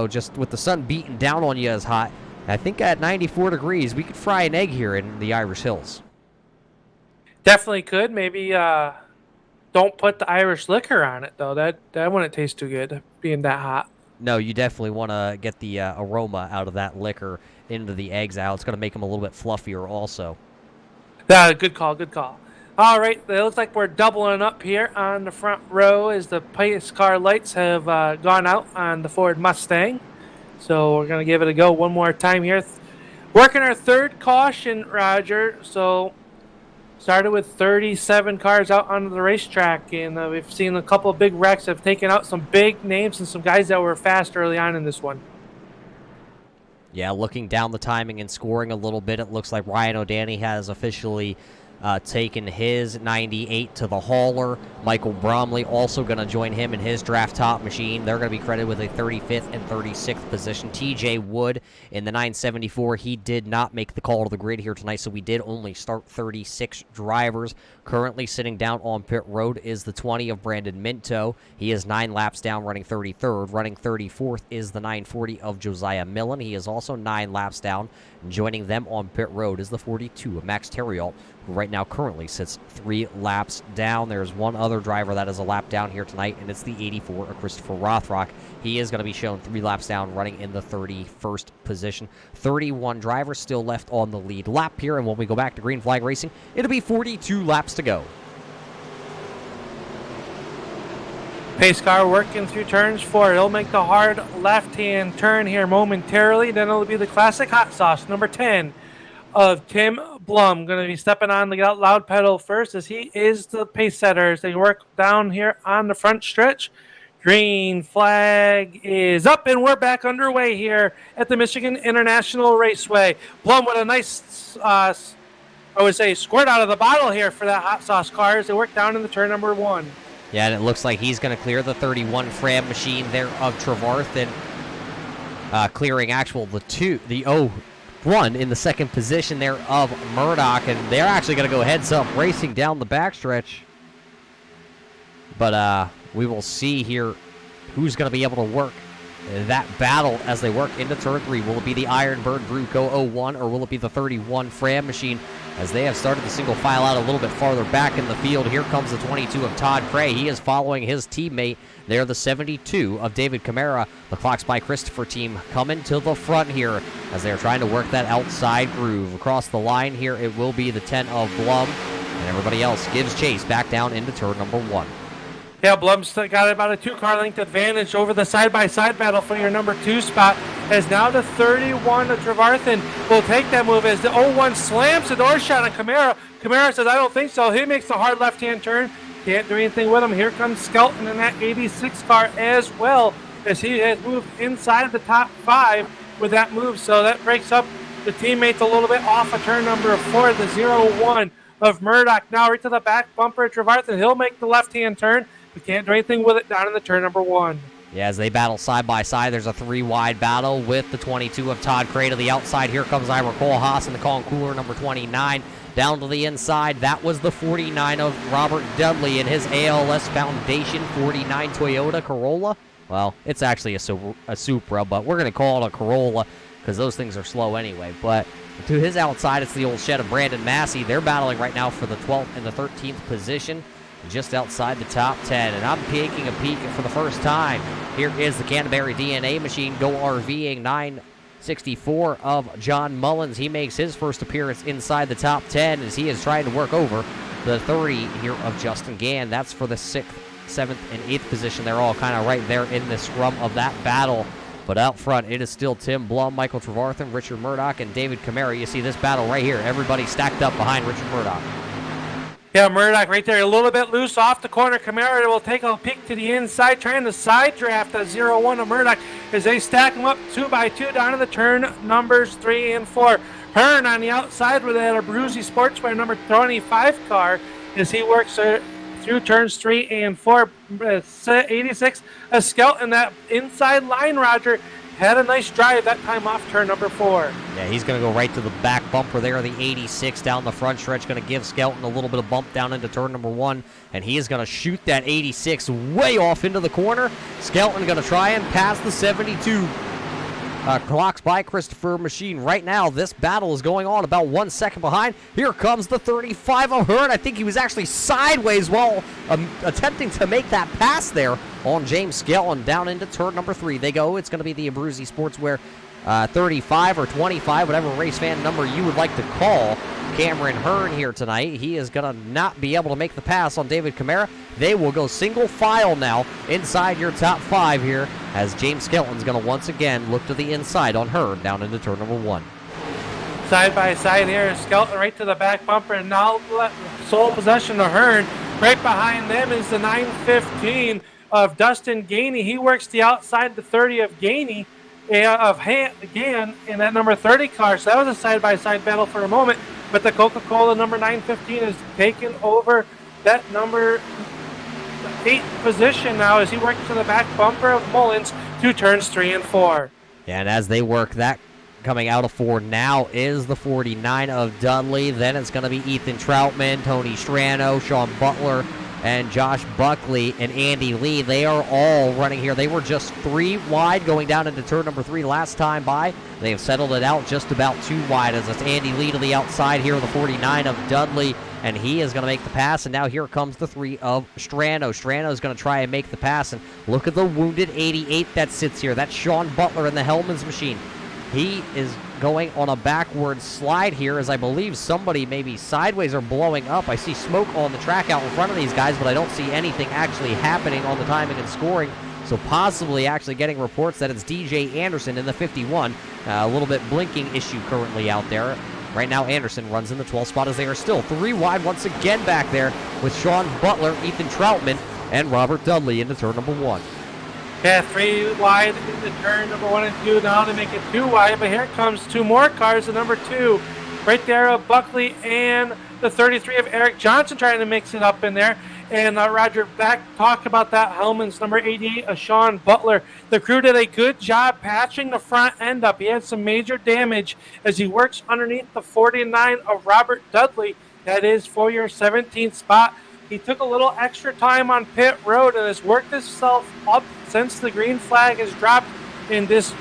just with the sun beating down on you is hot. I think at 94 degrees, we could fry an egg here in the Irish Hills. Definitely could. Maybe don't put the Irish liquor on it, though. That wouldn't taste too good, being that hot. No, you definitely want to get the aroma out of that liquor into the eggs out. It's going to make them a little bit fluffier also. Good call. All right, it looks like we're doubling up here on the front row as the pace car lights have gone out on the Ford Mustang. So we're going to give it a go one more time here. Working our third caution, Roger. So started with 37 cars out onto the racetrack, and we've seen a couple of big wrecks have taken out some big names and some guys that were fast early on in this one. Yeah, looking down the timing and scoring a little bit, it looks like Ryan O'Danny has officially taken his 98 to the hauler. Michael Bromley also going to join him in his draft top machine. They're going to be credited with a 35th and 36th position. TJ Wood in the 974. He did not make the call to the grid here tonight, so we did only start 36 drivers. Currently sitting down on pit road is the 20 of Brandon Minto. He is 9 laps down, running 33rd. Running 34th is the 940 of Josiah Millen. He is also 9 laps down. Joining them on pit road is the 42 of Max Terriot, who right now currently sits 3 laps down. There's one other driver that is a lap down here tonight, and it's the 84 of Christopher Rothrock. He is going to be shown 3 laps down, running in the 31st position. 31 drivers still left on the lead lap here, and when we go back to green flag racing, it'll be 42 laps to go. Pace car working through turns 4. It'll make the hard left-hand turn here momentarily. Then it'll be the classic hot sauce, number 10 of Tim Blum. Going to be stepping on the loud pedal first as he is the pace setter as they work down here on the front stretch. Green flag is up, and we're back underway here at the Michigan International Raceway. Blum with a nice, I would say, squirt out of the bottle here for that hot sauce car as they work down in the turn number 1. Yeah, and it looks like he's going to clear the 31 Fram machine there of Trevarthen, clearing the 01 in the second position there of Murdoch, and they're actually going to go heads up racing down the backstretch. But we will see here who's going to be able to work that battle as they work into turn 3. Will it be the Ironbird Bruco 01, or will it be the 31 Fram machine as they have started the single file out a little bit farther back in the field? Here comes the 22 of Todd Cray. He is following his teammate there, the 72 of David Camara. The Clocks by Christopher team coming to the front here as they're trying to work that outside groove. Across the line here, it will be the 10 of Blum, and everybody else gives chase back down into turn number 1. Yeah, Blum's got about a 2-car length advantage over the side-by-side battle for your number 2 spot, as now the 31 of Trevarthen will take that move as the 01 slams the door shot on Camara. Camara says, I don't think so. He makes the hard left-hand turn. Can't do anything with him. Here comes Skelton in that 86 car as well, as he has moved inside the top 5 with that move. So that breaks up the teammates a little bit off of turn number 4, the 01 of Murdoch. Now right to the back bumper of Trevarthen. He'll make the left-hand turn. We can't do anything with it down in the turn number 1. Yeah, as they battle side by side, there's a 3-wide battle with the 22 of Todd Cray to the outside. Here comes Ira Kohlhaas in the Concours number 29. Down to the inside, that was the 49 of Robert Dudley in his ALS Foundation 49 Toyota Corolla. Well, it's actually a Supra, but we're going to call it a Corolla because those things are slow anyway. But to his outside, it's the old shed of Brandon Massey. They're battling right now for the 12th and the 13th position, just outside the top 10. And I'm taking a peek for the first time. Here is the Canterbury DNA machine go RVing 964 of John Mullins. He makes his first appearance inside the top 10 as he is trying to work over the 30 here of Justin Gann. That's for the 6th, 7th, and 8th position. They're all kind of right there in the scrum of that battle. But out front, it is still Tim Blum, Michael Trevarthen, Richard Murdoch, and David Camara. You see this battle right here. Everybody stacked up behind Richard Murdoch. Yeah, Murdoch right there, a little bit loose off the corner. Camara will take a peek to the inside, trying to side draft the 01 of Murdoch as they stack them up 2 by 2 down to the turn numbers 3 and 4. Hearn on the outside with that Abruzzi Sportswear number 25 car as he works through turns 3 and 4. 86, a Scout in that inside line, Roger. Had a nice drive that time off turn number 4. Yeah, he's going to go right to the back bumper there, the 86 down the front stretch. Going to give Skelton a little bit of bump down into turn number 1, and he is going to shoot that 86 way off into the corner. Skelton going to try and pass the 72. Clocks by Christopher machine. Right now, this battle is going on about 1 second behind. Here comes the 35 of Hearn. I think he was actually sideways while attempting to make that pass there on James Skelton down into turn number 3. They go. It's going to be the Abruzzi Sportswear 35 or 25, whatever race fan number you would like to call Cameron Hearn here tonight. He is going to not be able to make the pass on David Camara. They will go single file now inside your top 5 here as James Skelton's going to once again look to the inside on Hearn down into turn number 1. Side by side here, Skelton right to the back bumper, and now sole possession of Hearn. Right behind them is the 915 of Dustin Gainey. He works the outside, the 30 of Gainey. Again in that number 30 car. So that was a side-by-side battle for a moment, but the Coca-Cola number 915 has taken over that number 8 position now as he works to the back bumper of Mullins through turns 3 and 4. And as they work that, coming out of 4 now is the 49 of Dudley. Then it's going to be Ethan Troutman, Tony Strano, Sean Butler, and Josh Buckley and Andy Lee. They are all running here. They were just 3 wide going down into turn number 3 last time by. They have settled it out just about 2 wide as it's Andy Lee to the outside here, the 49 of Dudley, and he is going to make the pass. And now here comes the 3 of Strano. Strano is going to try and make the pass, and look at the wounded 88 that sits here. That's Sean Butler in the Hellman's machine. He is going on a backward slide here, as I believe somebody maybe sideways or blowing up. I see smoke on the track out in front of these guys, but I don't see anything actually happening on the timing and scoring. So possibly actually getting reports that it's DJ Anderson in the 51. A little bit blinking issue currently out there. Right now, Anderson runs in the 12th spot as they are still 3 wide once again back there with Sean Butler, Ethan Troutman, and Robert Dudley into turn number 1. Yeah, 3 wide into turn number 1 and 2. Now to make it 2 wide, but here comes 2 more cars. The number 2, right there of Buckley, and the 33 of Eric Johnson trying to mix it up in there. And Roger, back talk about that. Hellman's number 88, Sean Butler. The crew did a good job patching the front end up. He had some major damage as he works underneath the 49 of Robert Dudley. That is for your 17th spot. He took a little extra time on pit road and has worked himself up since the green flag has dropped in this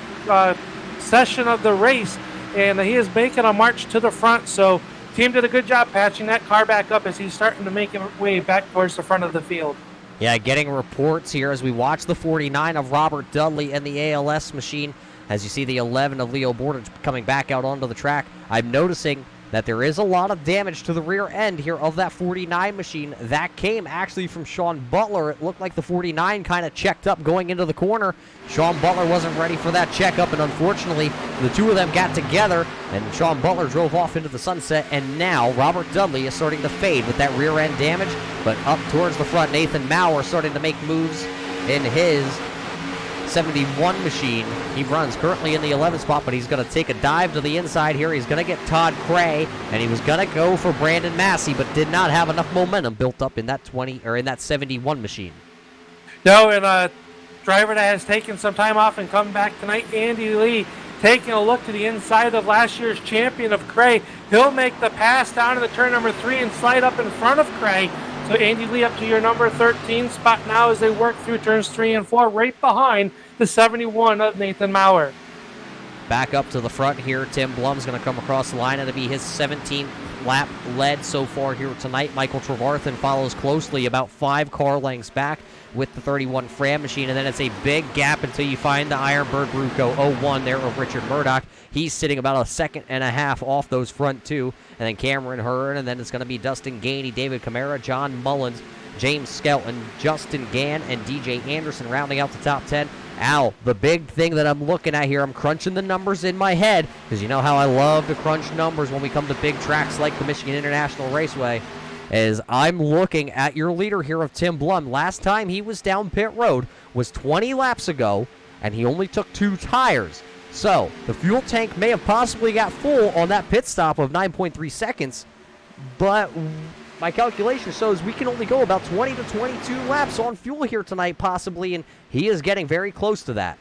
session of the race. And he is making a march to the front. So team did a good job patching that car back up as he's starting to make his way back towards the front of the field. Yeah, getting reports here as we watch the 49 of Robert Dudley and the ALS machine. As you see the 11 of Leo Bordage coming back out onto the track. I'm noticing that there is a lot of damage to the rear end here of that 49 machine. That came actually from Sean Butler. It looked like the 49 kind of checked up going into the corner. Sean Butler wasn't ready for that checkup, and unfortunately, the two of them got together, and Sean Butler drove off into the sunset, and now Robert Dudley is starting to fade with that rear end damage, but up towards the front, Nathan Maurer starting to make moves in his 71 machine. He runs currently in the 11th spot, but he's going to take a dive to the inside here. He's going to get Todd Cray, and he was going to go for Brandon Massey, but did not have enough momentum built up in that 71 machine. No, and a driver that has taken some time off and come back tonight, Andy Lee, taking a look to the inside of last year's champion of Cray. He'll make the pass down to the turn number 3 and slide up in front of Cray. So Andy Lee up to your number 13 spot now as they work through turns 3 and 4, right behind the 71 of Nathan Maurer. Back up to the front here, Tim Blum's going to come across the line. It'll be his 17th lap led so far here tonight. Michael Trevarthen follows closely about 5 car lengths back with the 31 Fram machine, and then it's a big gap until you find the Ironbird Bruco 01 there of Richard Murdoch. He's sitting about a second and a half off those front two, and then Cameron Hearn, and then it's going to be Dustin Gainey, David Camara, John Mullins, James Skelton, Justin Gann, and DJ Anderson rounding out the top 10. Al, the big thing that I'm looking at here, I'm crunching the numbers in my head, because you know how I love to crunch numbers when we come to big tracks like the Michigan International Raceway, is I'm looking at your leader here of Tim Blum. Last time he was down pit road was 20 laps ago, and he only took 2 tires. So, the fuel tank may have possibly got full on that pit stop of 9.3 seconds, but my calculation shows we can only go about 20 to 22 laps on fuel here tonight, possibly, and he is getting very close to that.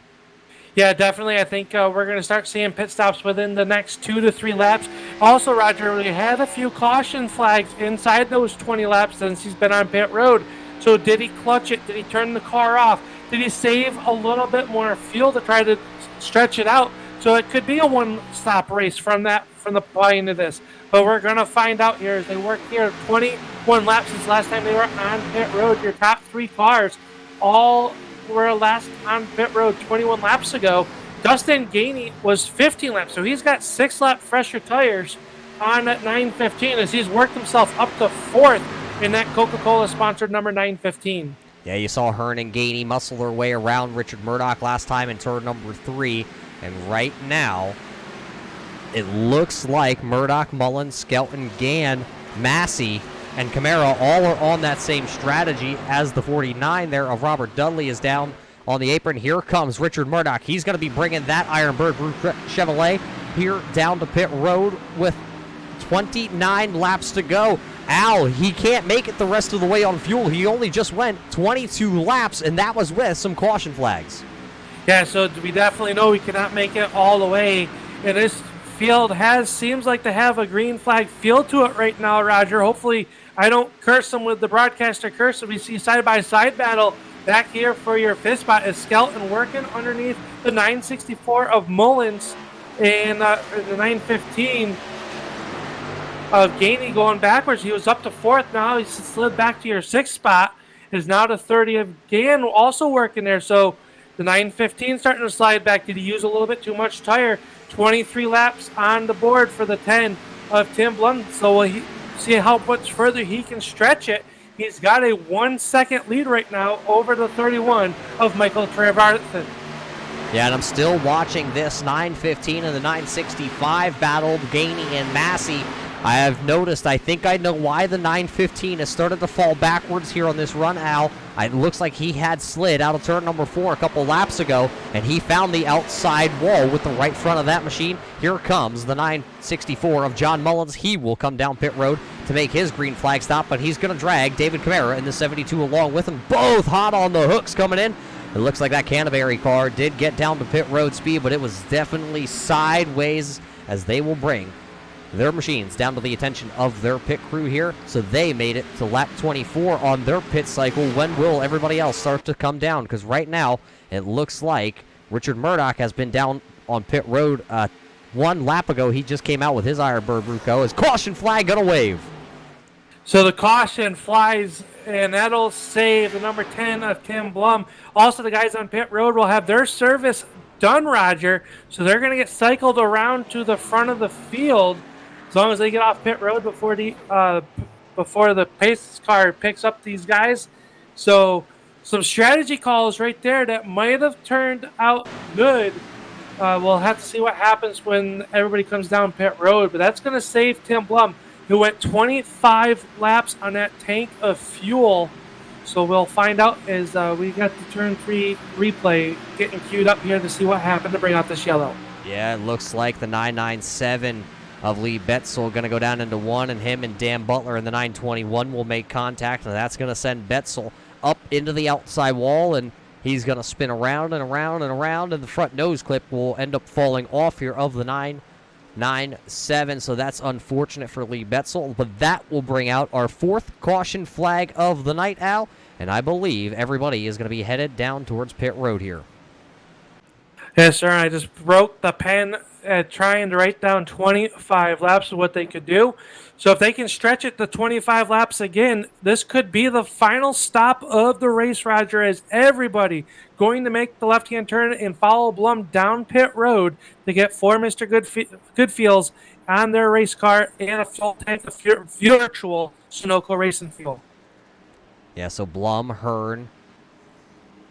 Yeah, definitely. I think we're going to start seeing pit stops within the next 2 to 3 laps. Also, Roger, we had a few caution flags inside those 20 laps since he's been on pit road. So did he clutch it? Did he turn the car off? Did he save a little bit more fuel to try to stretch it out? So it could be a one-stop race from the point of this. But we're going to find out here as they work here. 21 laps since last time they were on pit road. Your top 3 cars all were last on pit road 21 laps ago. Dustin Gainey was 15 laps, so he's got 6-lap fresher tires on at 9:15 as he's worked himself up to 4th in that Coca-Cola sponsored number 9:15. Yeah, you saw Hearn and Gainey muscle their way around Richard Murdoch last time in turn number 3, and right now it looks like Murdoch, Mullins, Skelton, Gann, Massey, and Camara all are on that same strategy as the 49 there of Robert Dudley is down on the apron. Here comes Richard Murdoch. He's going to be bringing that Ironbird Chevrolet here down to pit road with 29 laps to go. Al, he can't make it the rest of the way on fuel. He only just went 22 laps, and that was with some caution flags. Yeah, so we definitely know we cannot make it all the way. And this field seems like to have a green flag feel to it right now, Roger. Hopefully I don't curse them with the broadcaster curse. We see side-by-side battle back here for your 5th spot is Skelton working underneath the 964 of Mullins and the 915 of Gainey going backwards. He was up to 4th now. He slid back to your 6th spot. Is now to 30 of Gann also working there. So the 915 starting to slide back. Did he use a little bit too much tire? 23 laps on the board for the 10 of Tim Blum. So we'll see how much further he can stretch it. He's got a 1 second lead right now over the 31 of Michael Trevarthen. Yeah, and I'm still watching this 9:15 and the 9:65 battle, Gainey and Massey. I have noticed, I think I know why the 9:15 has started to fall backwards here on this run, Al. It looks like he had slid out of turn number 4 a couple laps ago, and he found the outside wall with the right front of that machine. Here comes the 964 of John Mullins. He will come down pit road to make his green flag stop, but he's going to drag David Camara in the 72 along with him. Both hot on the hooks coming in. It looks like that Canterbury car did get down to pit road speed, but it was definitely sideways as they will bring their machines down to the attention of their pit crew here. So they made it to lap 24 on their pit cycle. When will everybody else start to come down? Because right now it looks like Richard Murdoch has been down on pit road 1 lap ago. He just came out with his Ironbird Ruco. His caution flag gonna wave. So the caution flies, and that'll save the number 10 of Tim Blum. Also, the guys on pit road will have their service done, Roger. So they're going to get cycled around to the front of the field as long as they get off pit road before the pace car picks up these guys. So some strategy calls right there that might have turned out good. We'll have to see what happens when everybody comes down pit road, but that's going to save Tim Blum, who went 25 laps on that tank of fuel. So we'll find out as we got the turn 3 replay getting queued up here to see what happened to bring out this yellow. Yeah, it looks like the 997 of Lee Betzel going to go down into 1, and him and Dan Butler in the 921 will make contact, and that's going to send Betzel up into the outside wall, and he's going to spin around and around and around, and the front nose clip will end up falling off here of the 997, so that's unfortunate for Lee Betzel, but that will bring out our 4th caution flag of the night, Al, and I believe everybody is going to be headed down towards pit road here. Yes, sir. I just broke the pen trying to write down 25 laps of what they could do. So if they can stretch it to 25 laps again, this could be the final stop of the race, Roger, as everybody going to make the left-hand turn and follow Blum down pit road to get 4 Mr. Goodfields on their race car and a full tank of virtual Sunoco racing fuel. Yeah, so Blum, Hearn,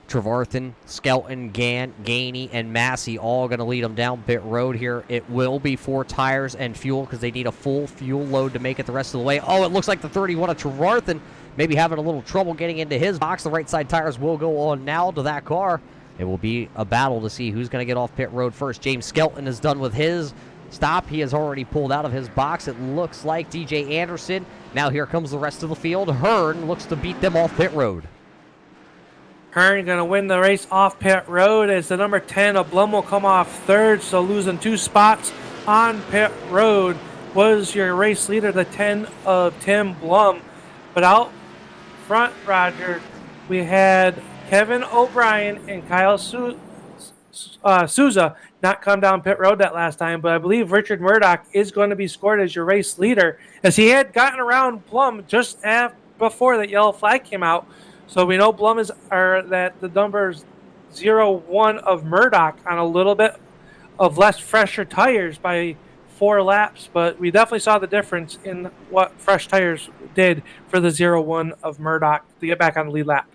Trevarthen, Skelton, Gainey, and Massey all going to lead them down pit road here. It will be 4 tires and fuel because they need a full fuel load to make it the rest of the way. Oh, it looks like the 31 of Trevarthen maybe having a little trouble getting into his box. The right side tires will go on now to that car. It will be a battle to see who's going to get off pit road first. James Skelton is done with his stop. He has already pulled out of his box. It looks like DJ Anderson. Now here comes the rest of the field. Hearn looks to beat them off pit road. Hearn going to win the race off pit road as the number 10 of Blum will come off 3rd, so losing 2 spots on pit road was your race leader, the 10 of Tim Blum. But out front, Roger, we had Kevin O'Brien and Kyle Souza not come down pit road that last time, but I believe Richard Murdoch is going to be scored as your race leader, as he had gotten around Blum just before that yellow flag came out. So we know Blum that the numbers 0-1 of Murdoch on a little bit of less fresher tires by 4 laps, but we definitely saw the difference in what fresh tires did for the 0-1 of Murdoch to get back on the lead lap.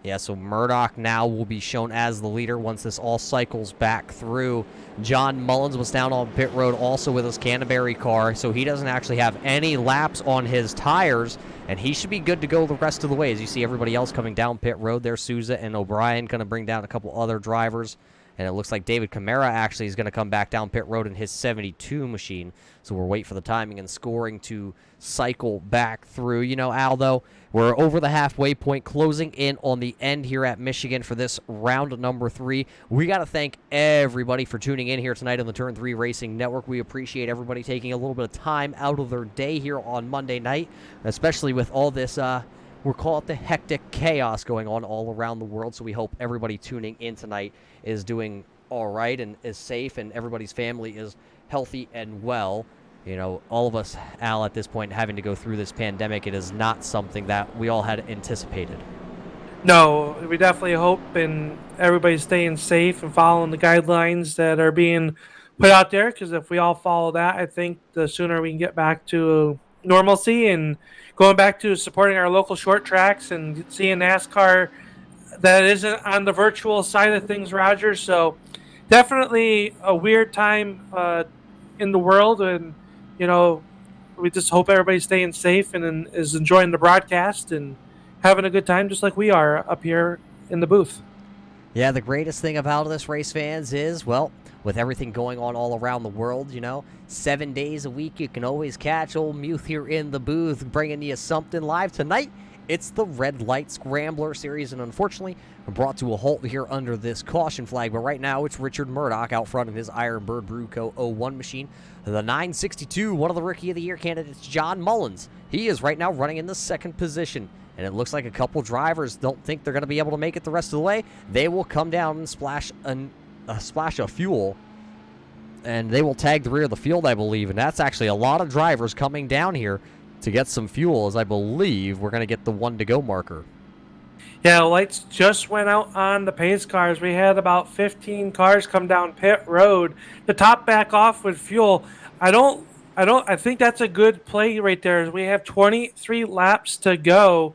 Yeah, so Murdoch now will be shown as the leader once this all cycles back through. John Mullins was down on pit road also with his Canterbury car, so he doesn't actually have any laps on his tires, and he should be good to go the rest of the way. As you see everybody else coming down pit road there, Souza and O'Brien going to bring down a couple other drivers, and it looks like David Camara actually is going to come back down pit road in his 72 machine, so we'll wait for the timing and scoring to cycle back through. You know, Al, though, we're over the halfway point, closing in on the end here at Michigan for this round number 3. We got to thank everybody for tuning in here tonight on the Turn 3 Racing Network. We appreciate everybody taking a little bit of time out of their day here on Monday night, especially with all this, we'll call it the hectic chaos going on all around the world. So we hope everybody tuning in tonight is doing all right and is safe, and everybody's family is healthy and well. You know, all of us, Al, at this point, having to go through this pandemic, it is not something that we all had anticipated. No, we definitely hope and everybody's staying safe and following the guidelines that are being put out there. Because if we all follow that, I think the sooner we can get back to normalcy and going back to supporting our local short tracks and seeing NASCAR that isn't on the virtual side of things, Roger. So definitely a weird time in the world, and you know, we just hope everybody's staying safe and is enjoying the broadcast and having a good time, just like we are up here in the booth. Yeah, the greatest thing about this, race fans, is, well, with everything going on all around the world, 7 days a week, you can always catch old Muth here in the booth bringing you something live. Tonight, it's the Red Light Scrambler series, and unfortunately, brought to a halt here under this caution flag. But right now, it's Richard Murdoch out front of his Ironbird Brewco 01 machine. The 962, one of the Rookie of the Year candidates, John Mullins. He is right now running in the second position. And it looks like a couple drivers don't think they're going to be able to make it the rest of the way. They will come down and splash a splash of fuel, and they will tag the rear of the field, I believe. And that's actually a lot of drivers coming down here to get some fuel, as I believe we're going to get the 1-to-go marker. Yeah, lights just went out on the pace cars. We had about 15 cars come down pit road to top back off with fuel. I think that's a good play right there. We have 23 laps to go.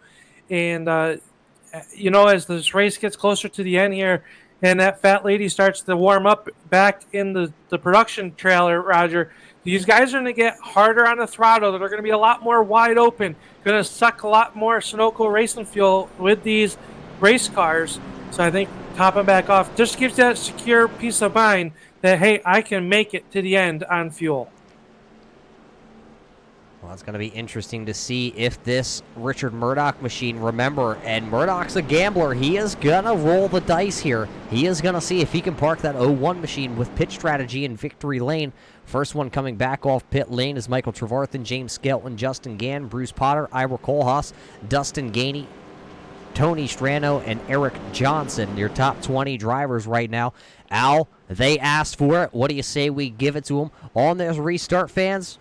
And, as this race gets closer to the end here and that fat lady starts to warm up back in the production trailer, Roger, these guys are going to get harder on the throttle. They're going to be a lot more wide open, going to suck a lot more Sunoco racing fuel with these race cars. So I think topping back off just gives that secure peace of mind that, hey, I can make it to the end on fuel. Well, it's going to be interesting to see if this Richard Murdoch machine, remember, and Murdoch's a gambler. He is going to roll the dice here. He is going to see if he can park that 01 machine with pit strategy in victory lane. First one coming back off pit lane is Michael Trevarthen, James Skelton, Justin Gann, Bruce Potter, Ira Kohlhaas, Dustin Gainey, Tony Strano, and Eric Johnson, your top 20 drivers right now. Al, they asked for it. What do you say we give it to them? On this restart, fans,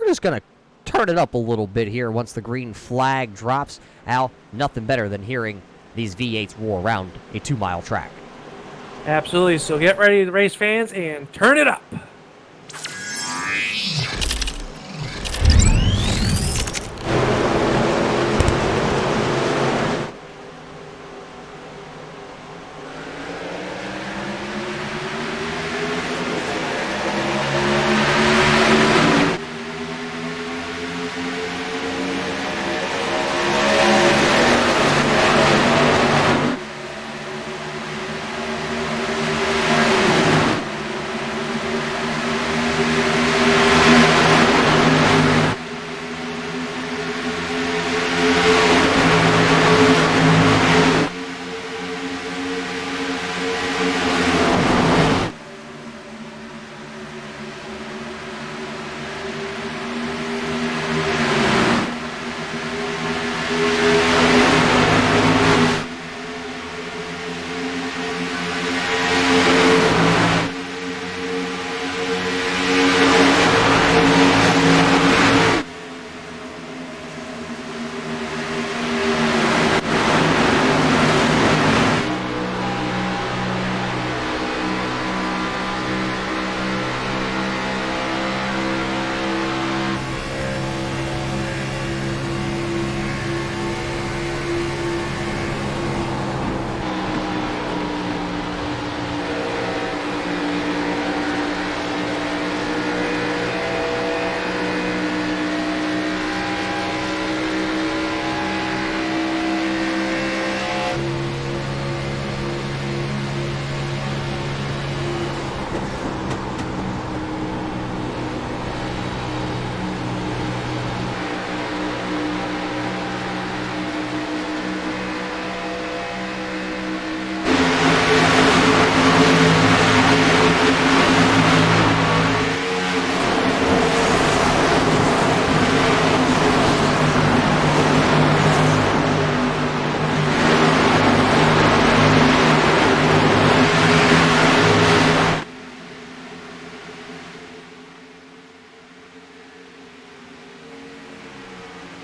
we're just going to turn it up a little bit here once the green flag drops. Al, nothing better than hearing these V8s roar around a 2-mile track. Absolutely. So get ready, race fans, and turn it up.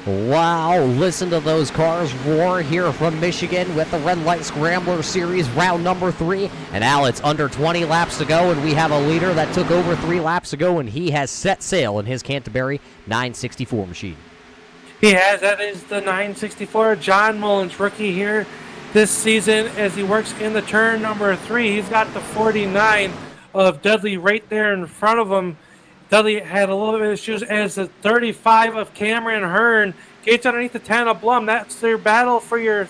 Wow, listen to those cars roar here from Michigan with the Red Light Scrambler Series, round number 3. And now it's under 20 laps to go, and we have a leader that took over 3 laps ago, and he has set sail in his Canterbury 964 machine. He has. That is the 964. John Mullins, rookie here this season as he works in the turn number 3. He's got the 49 of Dudley right there in front of him. Dudley had a little bit of issues as the 35 of Cameron Hearn gets underneath the 10 of Blum. That's their battle for your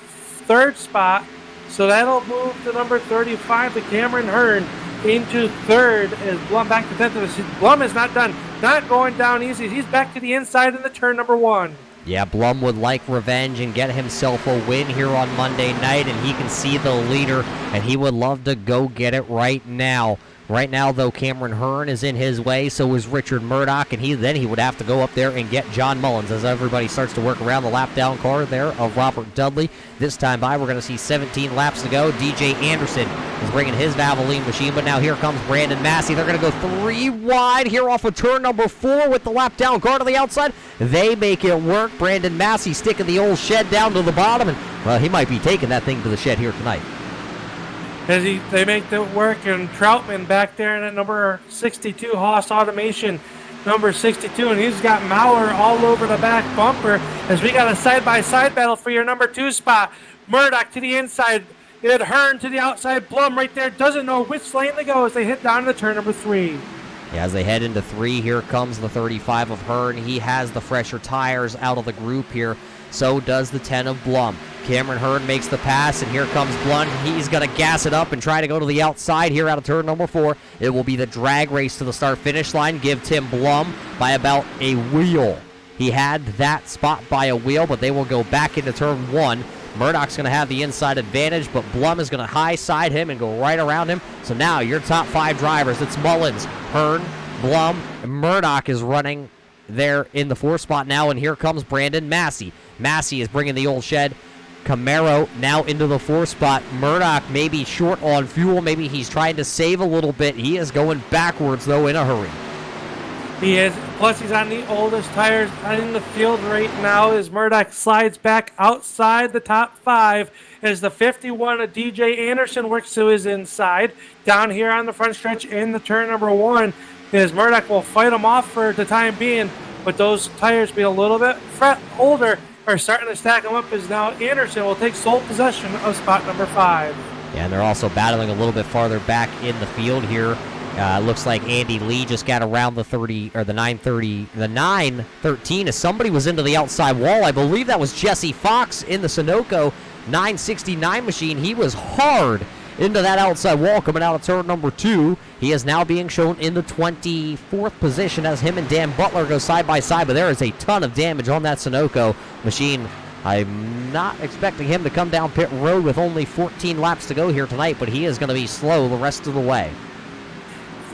3rd spot. So that'll move the number 35 to Cameron Hearn into 3rd as Blum back to 10th. Blum is not done. Not going down easy. He's back to the inside in the turn number 1. Yeah, Blum would like revenge and get himself a win here on Monday night, and he can see the leader, and he would love to go get it right now. Right now, though, Cameron Hearn is in his way, so is Richard Murdoch, and he would have to go up there and get John Mullins as everybody starts to work around the lap-down car there of Robert Dudley. This time by, we're going to see 17 laps to go. DJ Anderson is bringing his Valvoline machine, but now here comes Brandon Massey. They're going to go 3 wide here off of turn number 4 with the lap-down car to the outside. They make it work. Brandon Massey sticking the old shed down to the bottom, and, well, he might be taking that thing to the shed here tonight. As they make it work, and Troutman back there in at number 62, Haas Automation, number 62, and he's got Maurer all over the back bumper as we got a side-by-side battle for your number 2 spot. Murdoch to the inside, it Hearn to the outside, Blum right there, doesn't know which lane to go as they hit down to turn number 3. Yeah, as they head into 3, here comes the 35 of Hearn. He has the fresher tires out of the group here. So does the 10 of Blum. Cameron Hearn makes the pass, and here comes Blum. He's going to gas it up and try to go to the outside here out of turn number 4. It will be the drag race to the start-finish line. Give Tim Blum by about a wheel. He had that spot by a wheel, but they will go back into turn 1. Murdoch's going to have the inside advantage, but Blum is going to high side him and go right around him. So now your top 5 drivers, it's Mullins, Hearn, Blum, and Murdoch is running there in the 4th spot now, and here comes Brandon Massey. Massey is bringing the old shed. Camaro now into the 4th spot. Murdoch maybe short on fuel. Maybe he's trying to save a little bit. He is going backwards, though, in a hurry. He is. Plus, he's on the oldest tires in the field right now as Murdoch slides back outside the top 5 as the 51 of DJ Anderson works to his inside. Down here on the front stretch in the turn number 1 is Murdoch will fight him off for the time being, but those tires being a little bit older are starting to stack them up as now Anderson will take sole possession of spot number 5. Yeah, and they're also battling a little bit farther back in the field here. Looks like Andy Lee just got around the 30 or the 930, the 913 as somebody was into the outside wall. I believe that was Jesse Fox in the Sunoco 969 machine. He was hard into that outside wall coming out of turn number 2. He is now being shown in the 24th position as him and Dan Butler go side by side, but there is a ton of damage on that Sunoco machine. I'm not expecting him to come down pit road with only 14 laps to go here tonight, but he is going to be slow the rest of the way.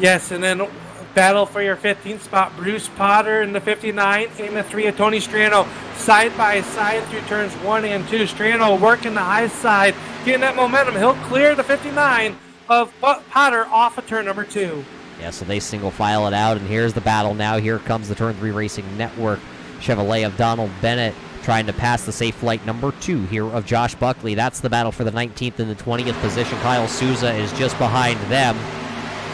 Yes, and then battle for your 15th spot, Bruce Potter in the 59, in the 3 of Tony Strano, side by side through turns 1 and 2. Strano working the high side, getting that momentum. He'll clear the 59 of Potter off of turn number 2. Yeah, so they single file it out, and here's the battle now. Here comes the Turn 3 Racing Network Chevrolet of Donald Bennett trying to pass the safe flight number 2 here of Josh Buckley. That's the battle for the 19th and the 20th position. Kyle Souza is just behind them.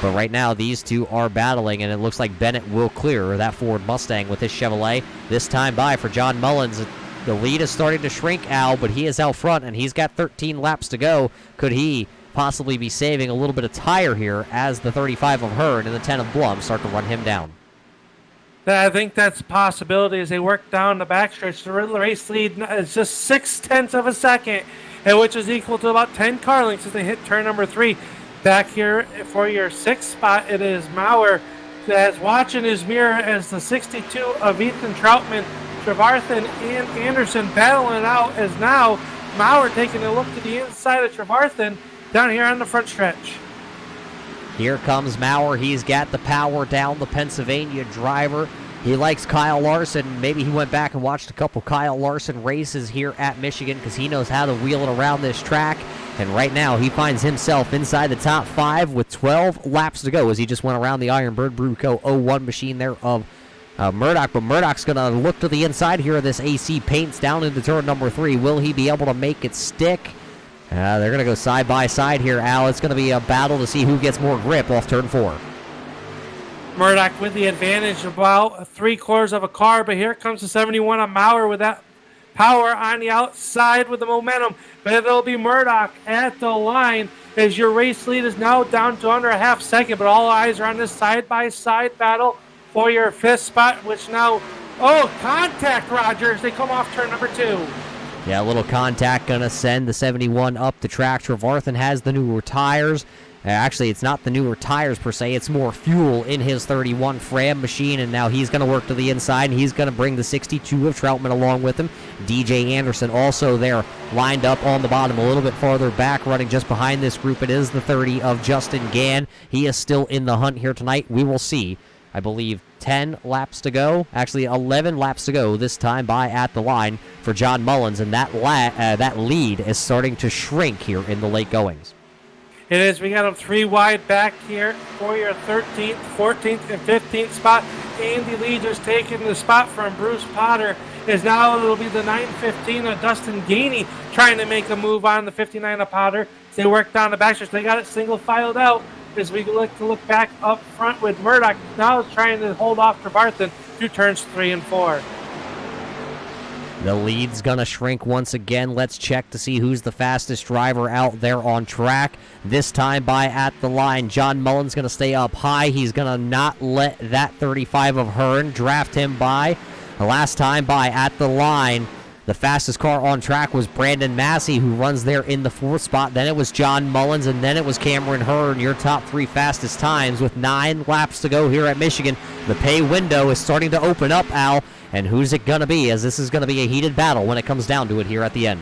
But right now, these two are battling, and it looks like Bennett will clear that Ford Mustang with his Chevrolet. This time by for John Mullins. The lead is starting to shrink, Al, but he is out front, and he's got 13 laps to go. Could he possibly be saving a little bit of tire here as the 35 of Hearn and the 10 of Blum start to run him down? I think that's a possibility as they work down the backstretch. The race lead is just 0.6 of a second, which is equal to about 10 car lengths as they hit turn number 3. Back here for your 6th spot, it is Maurer that's watching his mirror as the 62 of Ethan Troutman, Trevarthen, and Anderson battling it out as now Maurer taking a look to the inside of Trevarthen down here on the front stretch. Here comes Maurer. He's got the power down the Pennsylvania driver. He likes Kyle Larson. Maybe he went back and watched a couple Kyle Larson races here at Michigan because he knows how to wheel it around this track. And right now, he finds himself inside the top 5 with 12 laps to go as he just went around the Iron Bird Brew Co. 01 machine there of Murdoch, but Murdoch's going to look to the inside here of this AC Paints down into turn number 3. Will he be able to make it stick? They're going to go side by side here, Al. It's going to be a battle to see who gets more grip off turn 4. Murdoch with the advantage, about 3/4 of a car, but here comes the 71 on Maurer with that power on the outside with the momentum. But it'll be Murdoch at the line as your race lead is now down to under a half second, but all eyes are on this side-by-side battle for your 5th spot, which now, contact, Rogers. They come off turn number 2. Yeah, a little contact going to send the 71 up the track. Trevarthen has the newer tires. Actually, it's not the newer tires per se. It's more fuel in his 31 Fram machine, and now he's going to work to the inside, and he's going to bring the 62 of Troutman along with him. DJ Anderson also there, lined up on the bottom a little bit farther back, running just behind this group. It is the 30 of Justin Gann. He is still in the hunt here tonight. We will see, I believe, 10 laps to go. Actually, 11 laps to go this time by at the line for John Mullins, and that lead is starting to shrink here in the late goings. It is. We got them 3 wide back here for your 13th, 14th, and 15th spot. Andy Lee just taking the spot from Bruce Potter. It'll be the 9:15 of Dustin Gainey trying to make a move on the 59 of Potter. They work down the backstretch. They got it single filed out as we look back up front with Murdoch. Now is trying to hold off Trevarthen through turns 3 and 4. The lead's going to shrink once again. Let's check to see who's the fastest driver out there on track. This time by at the line, John Mullins going to stay up high. He's going to not let that 35 of Hearn draft him by. The last time by at the line, the fastest car on track was Brandon Massey, who runs there in the 4th spot. Then it was John Mullins, and then it was Cameron Hearn, your top 3 fastest times with 9 laps to go here at Michigan. The pay window is starting to open up, Al. And who's it going to be, as this is going to be a heated battle when it comes down to it here at the end.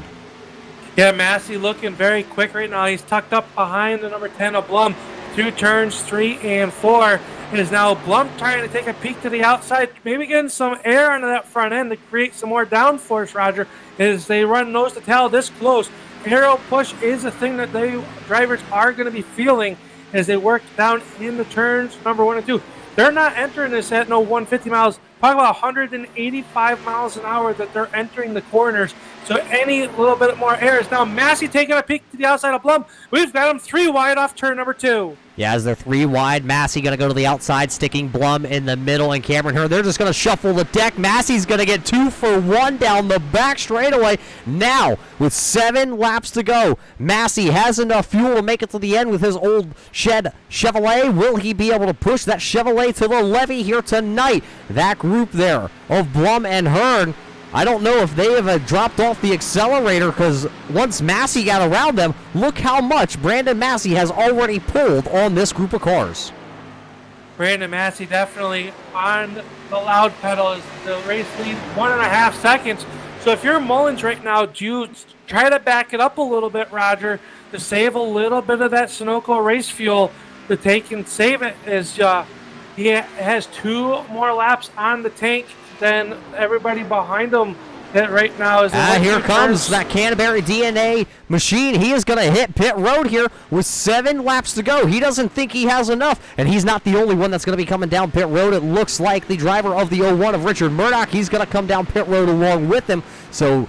Yeah, Massey looking very quick right now. He's tucked up behind the number 10 of Blum. Through turns 3 and 4. It is now Blum trying to take a peek to the outside, maybe getting some air onto that front end to create some more downforce, Roger, as they run nose to tail this close. Aero push is a thing that drivers are going to be feeling as they work down in the turns number 1 and 2. They're not entering this at no 150 miles. Talk about 185 miles an hour that they're entering the corners. So any little bit more air is now Massey taking a peek to the outside of Blum. We've got him 3 wide off turn number 2. Yeah, as they're 3 wide, Massey going to go to the outside, sticking Blum in the middle, and Cameron Hearn, they're just going to shuffle the deck. Massey's going to get 2 for 1 down the back straightaway. Now, with 7 laps to go, Massey has enough fuel to make it to the end with his old shed Chevrolet. Will he be able to push that Chevrolet to the levee here tonight? That group there of Blum and Hearn, I don't know if they have dropped off the accelerator, because once Massey got around them, look how much Brandon Massey has already pulled on this group of cars. Brandon Massey definitely on the loud pedal as the race lead 1.5 seconds. So if you're Mullins right now, do you try to back it up a little bit, Roger, to save a little bit of that Sunoco race fuel to take and save it, as he has 2 more laps on the tank than everybody behind him that right now is. Here comes that Canterbury DNA machine. He is going to hit pit road here with 7 laps to go. He doesn't think he has enough, and he's not the only one that's going to be coming down pit road. It looks like the driver of the 01 of Richard Murdoch, he's going to come down pit road along with him. So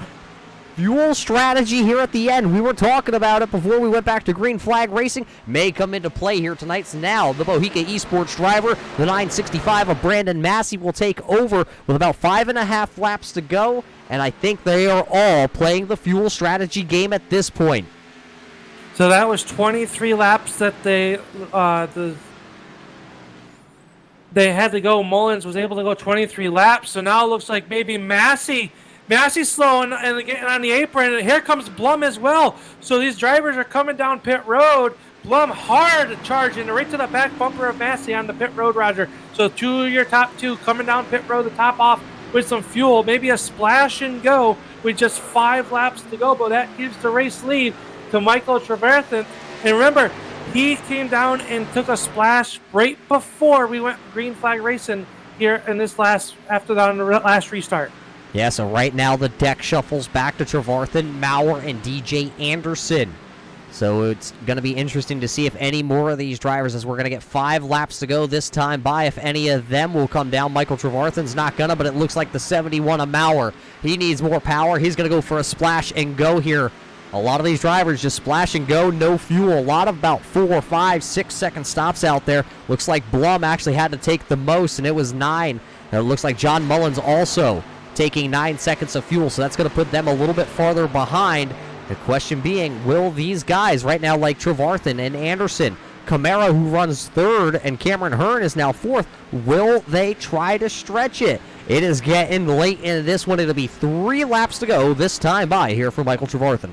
fuel strategy here at the end. We were talking about it before we went back to green flag racing. May come into play here tonight. So now the Bohica Esports driver, the 965 of Brandon Massey, will take over with about 5.5 laps to go. And I think they are all playing the fuel strategy game at this point. So that was 23 laps that they had to go. Mullins was able to go 23 laps. So now it looks like maybe Massey's slowing and getting on the apron, and here comes Blum as well. So these drivers are coming down pit road. Blum hard charging right to the back bumper of Massey on the pit road, Roger. So 2 of your top 2 coming down pit road to top off with some fuel, maybe a splash and go with just 5 laps to go, but that gives the race lead to Michael Trevarthen. And remember, he came down and took a splash right before we went green flag racing here in this after the last restart. Yeah, so right now the deck shuffles back to Trevarthen, Maurer, and DJ Anderson. So it's going to be interesting to see if any more of these drivers, as we're going to get 5 laps to go this time by, if any of them will come down. Michael Trevarthen's not going to, but it looks like the 71 of Maurer. He needs more power. He's going to go for a splash and go here. A lot of these drivers just splash and go, no fuel. A lot of about 4, 5, 6 second stops out there. Looks like Blum actually had to take the most, and it was 9. And it looks like John Mullins also taking 9 seconds of fuel, so that's going to put them a little bit farther behind. The question being, will these guys right now, like Trevarthen and Anderson, Camara, who runs 3rd, and Cameron Hearn is now 4th, will they try to stretch it? It is getting late into this one. It'll be 3 laps to go this time by here for Michael Trevarthen.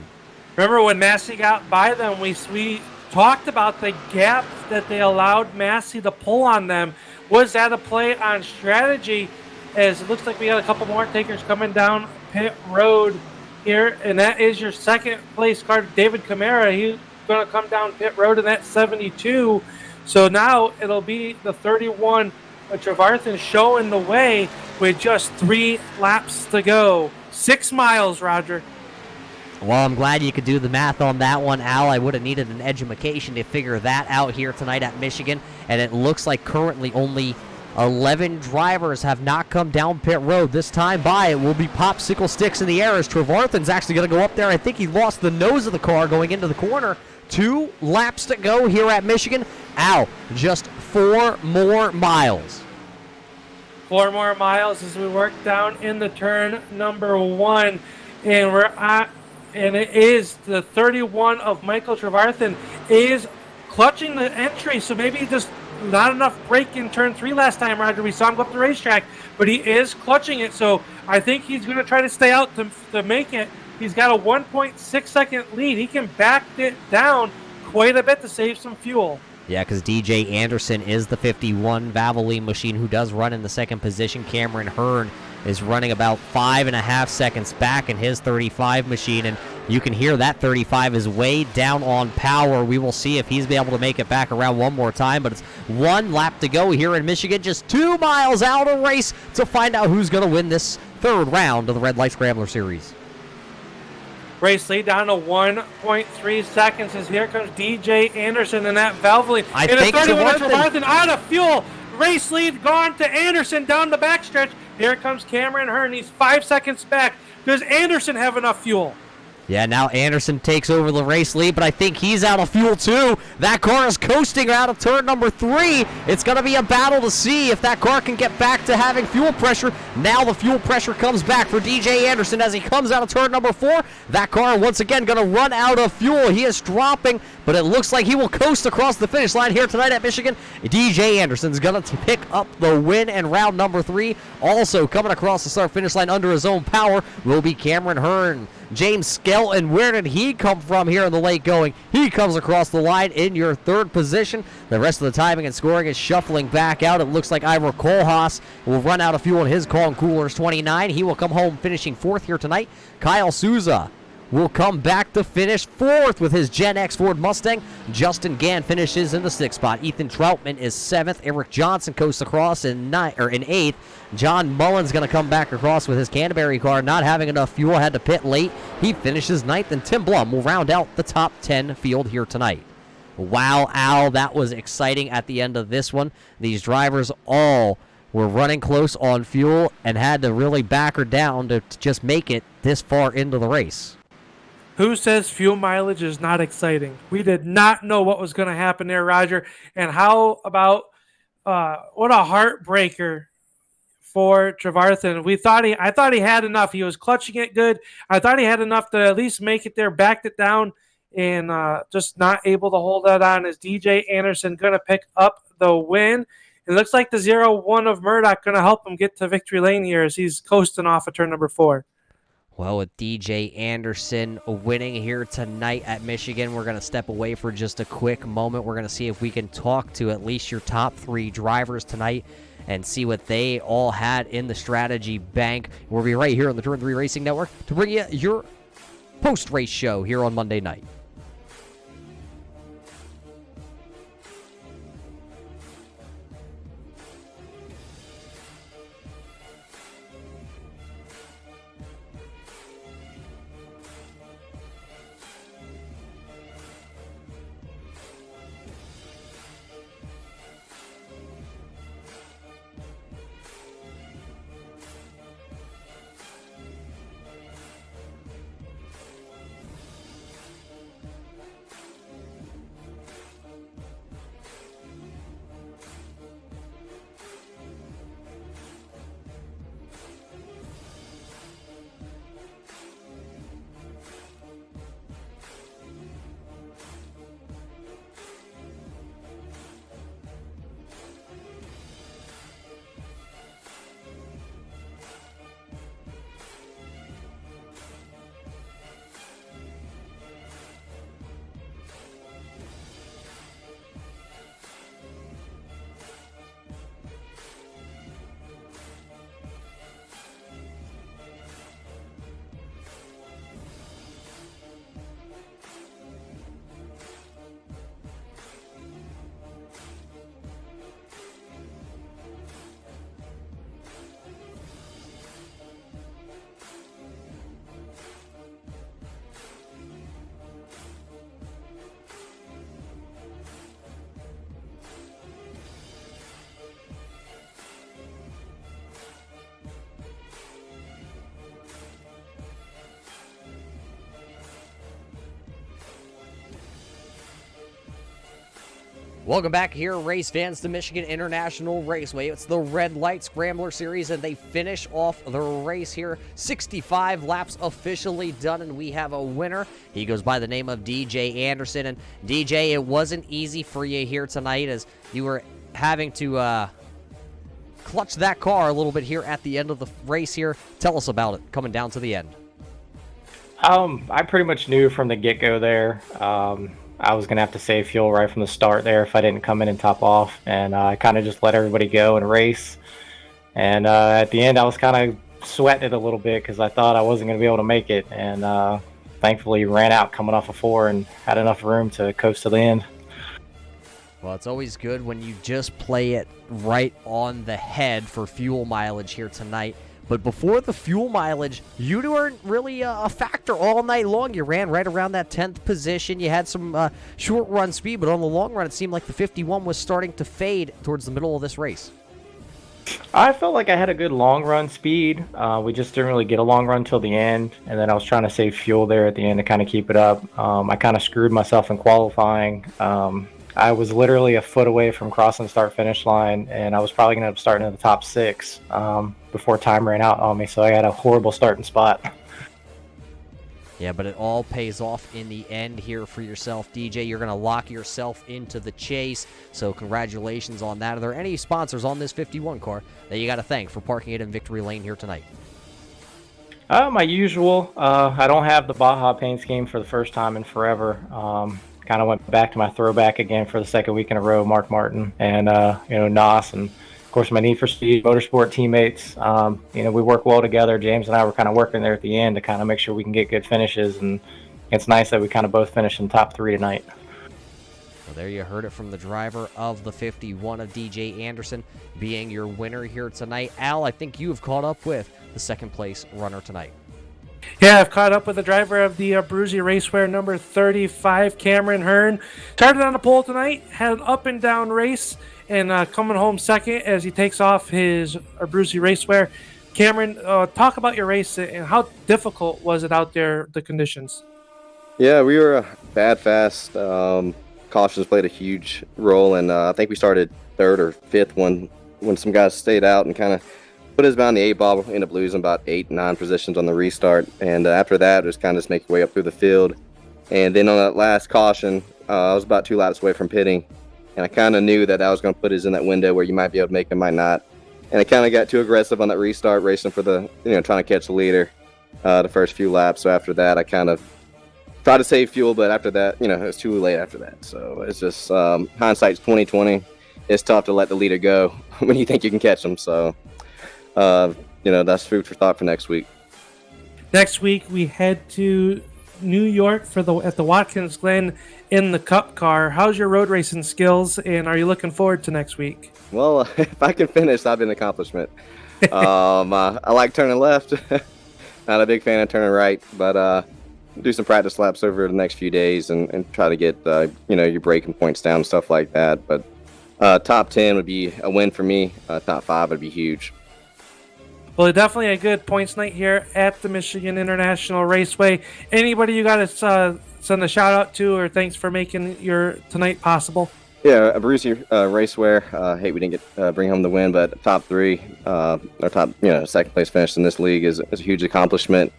Remember when Massey got by them, we talked about the gap that they allowed Massey to pull on them. Was that a play on strategy? As it looks like we got a couple more takers coming down pit road here, and that is your second place car, David Camara. He's going to come down pit road in that 72. So now it'll be the 31 Trevarthen showing the way with just 3 laps to go. 6 miles, Roger. Well, I'm glad you could do the math on that one, Al. I would have needed an education to figure that out here tonight at Michigan, and it looks like currently only 11 drivers have not come down pit road. This time by, it will be popsicle sticks in the air as Trevarthen's actually going to go up there. I think he lost the nose of the car going into the corner. 2 laps to go here at Michigan. Al, just 4 more miles. 4 more miles as we work down in the turn number 1. And we're at, and it is the 31 of Michael Trevarthen is clutching the entry. So maybe just not enough brake in turn 3 last time, Roger. We saw him go up the racetrack, but he is clutching it. So I think he's going to try to stay out to make it. He's got a 1.6 second lead. He can back it down quite a bit to save some fuel. Yeah, because DJ Anderson is the 51 Valvoline machine who does run in the second position. Cameron Hearn is running about 5.5 seconds back in his 35 machine, and you can hear that 35 is way down on power. We will see if he's be able to make it back around one more time, but it's 1 lap to go here in Michigan, just 2 miles out of race to find out who's going to win this 3rd round of the Red Light Scrambler Series. Race lead down to 1.3 seconds as here comes DJ Anderson in that Valvoline. I think Trevarthen out of fuel. Race lead gone to Anderson down the backstretch. Here comes Cameron Hearn. He's 5 seconds back. Does Anderson have enough fuel? Yeah, now Anderson takes over the race lead, but I think he's out of fuel too. That car is coasting out of turn number 3. It's going to be a battle to see if that car can get back to having fuel pressure. Now the fuel pressure comes back for DJ Anderson as he comes out of turn number 4. That car once again going to run out of fuel. He is dropping, but it looks like he will coast across the finish line here tonight at Michigan. DJ Anderson's going to pick up the win in round number 3. Also coming across the start-finish line under his own power will be Cameron Hearn. James Skelton, where did he come from here in the late going? He comes across the line in your 3rd position. The rest of the timing and scoring is shuffling back out. It looks like Ivor Kohlhaas will run out of fuel in his Kong Coolers 29. He will come home finishing 4th here tonight. Kyle Souza will come back to finish 4th with his Gen X Ford Mustang. Justin Gann finishes in the 6th spot. Ethan Troutman is 7th. Eric Johnson coasts across in 8th. John Mullins going to come back across with his Canterbury car, not having enough fuel, had to pit late. He finishes 9th, and Tim Blum will round out the top 10 field here tonight. Wow, Al, that was exciting at the end of this one. These drivers all were running close on fuel and had to really back her down to just make it this far into the race. Who says fuel mileage is not exciting? We did not know what was going to happen there, Roger. And how about what a heartbreaker for Trevarthen. I thought he had enough. He was clutching it good. I thought he had enough to at least make it there, backed it down, and just not able to hold that on. As DJ Anderson going to pick up the win. It looks like the 0-1 of Murdoch going to help him get to victory lane here as he's coasting off of turn number 4. Well, with DJ Anderson winning here tonight at Michigan, we're going to step away for just a quick moment. We're going to see if we can talk to at least your top 3 drivers tonight and see what they all had in the strategy bank. We'll be right here on the Turn 3 Racing Network to bring you your post-race show here on Monday night. Welcome back here, race fans, to Michigan International Raceway. It's the Red Light Scrambler Series, and they finish off the race here. 65 laps officially done, and we have a winner. He goes by the name of DJ Anderson. And DJ, it wasn't easy for you here tonight as you were having to clutch that car a little bit here at the end of the race here. Tell us about it, coming down to the end. I pretty much knew from the get-go there. I was going to have to save fuel right from the start there if I didn't come in and top off. And I kind of just let everybody go and race. And at the end, I was kind of sweating it a little bit because I thought I wasn't going to be able to make it. And thankfully ran out coming off a 4 and had enough room to coast to the end. Well, it's always good when you just play it right on the head for fuel mileage here tonight. But before the fuel mileage, you weren't really a factor all night long. You ran right around that 10th position. You had some short run speed, but on the long run, it seemed like the 51 was starting to fade towards the middle of this race. I felt like I had a good long run speed. We just didn't really get a long run till the end, and then I was trying to save fuel there at the end to kind of keep it up. I kind of screwed myself in qualifying. I was literally a foot away from crossing the start-finish line, and I was probably going to end up starting in the top 6 before time ran out on me, so I had a horrible starting spot. Yeah, but it all pays off in the end here for yourself, DJ. You're going to lock yourself into the chase, so congratulations on that. Are there any sponsors on this 51 car that you got to thank for parking it in victory lane here tonight? My usual. I don't have the Baja paint scheme for the first time in forever. Kind of went back to my throwback again for the second week in a row, Mark Martin and Nos, and of course my Need for Speed Motorsport teammates. We work well together. James and I were kind of working there at the end to kind of make sure we can get good finishes, and it's nice that we kind of both finished in top 3 tonight. Well, there you heard it from the driver of the 51 of DJ Anderson being your winner here tonight. Al, I think you have caught up with the second place runner tonight. Yeah, I've caught up with the driver of the Abruzzi Raceware number 35, Cameron Hearn. Started on the pole tonight, had an up and down race, and coming home second as he takes off his Abruzzi Raceware. Cameron, talk about your race and how difficult was it out there, the conditions? Yeah, we were bad fast. Cautions played a huge role, and I think we started 3rd or 5th when some guys stayed out and kind of put us behind the 8 ball. Ended up losing about 8-9 positions on the restart, and after that, just kind of just make your way up through the field. And then on that last caution, I was about 2 laps away from pitting, and I kind of knew that was going to put us in that window where you might be able to make it, might not. And I kind of got too aggressive on that restart, racing for the, trying to catch the leader the first few laps. So after that, I kind of tried to save fuel, but after that, it was too late after that. So it's just hindsight's 20/20. It's tough to let the leader go when you think you can catch them. So. That's food for thought for next week. Next week, we head to New York at the Watkins Glen in the Cup car. How's your road racing skills, and are you looking forward to next week? Well, if I can finish, that'd be an accomplishment. I like turning left. Not a big fan of turning right, but do some practice laps over the next few days and try to get your braking points down and stuff like that. But top 10 would be a win for me. Top 5 would be huge. Well, definitely a good points night here at the Michigan International Raceway. Anybody you got to send a shout out to, or thanks for making your tonight possible? Yeah, Abruzzi Raceware. Hate we didn't get bring home the win, but top 3, our top second place finish in this league is a huge accomplishment.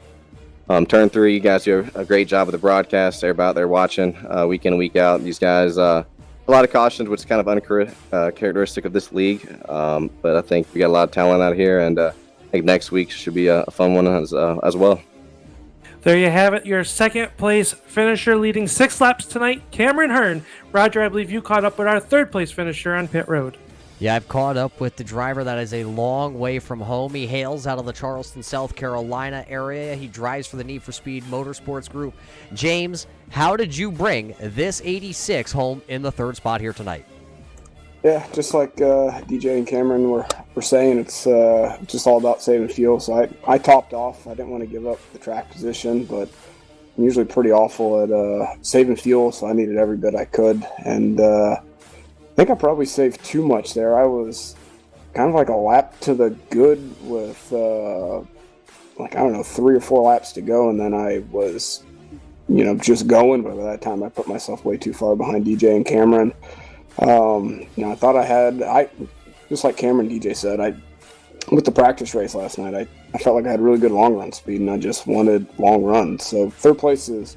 Turn 3, you guys do a great job with the broadcast. Everybody out there watching week in and week out. These guys, a lot of cautions, which is kind of uncharacteristic of this league. But I think we got a lot of talent out here, and I think next week should be a fun one as well. There you have it, your second place finisher leading 6 laps tonight, Cameron Hearn. Roger, I believe you caught up with our 3rd place finisher on pit road. Yeah, I've caught up with the driver that is a long way from home. He hails out of the Charleston, South Carolina area. He drives for the Need for Speed Motorsports Group. James, how did you bring this 86 home in the 3rd spot here tonight? Yeah, just like DJ and Cameron were saying, it's just all about saving fuel. So I topped off. I didn't want to give up the track position, but I'm usually pretty awful at saving fuel, so I needed every bit I could. And I think I probably saved too much there. I was kind of like a lap to the good with 3 or 4 laps to go, and then I was just going, but by that time I put myself way too far behind DJ and Cameron. I thought I just like Cameron DJ said, with the practice race last night, I felt like I had really good long run speed, and I just wanted long runs. So third place it's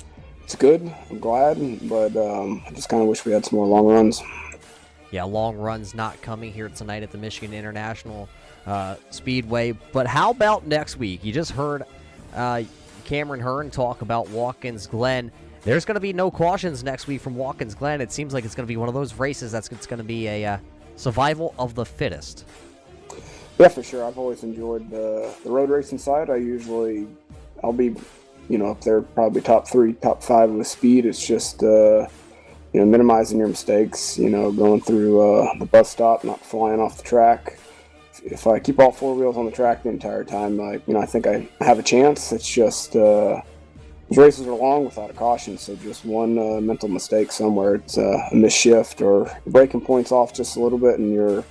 good. I'm glad, but I just kind of wish we had some more long runs. Yeah, long runs not coming here tonight at the Michigan International Speedway. But how about next week? You just heard Cameron Hearn talk about Watkins Glen. There's going to be no cautions next week from Watkins Glen. It seems like it's going to be one of those races it's going to be a survival of the fittest. Yeah, for sure. I've always enjoyed the road racing side. I'll be, up there probably top 3, top 5 with speed. It's just, minimizing your mistakes, going through the bus stop, not flying off the track. If I keep all 4 wheels on the track the entire time, I think I have a chance. It's just, these races are long without a caution, so just one mental mistake somewhere. It's a missed shift or your braking point's off just a little bit and you're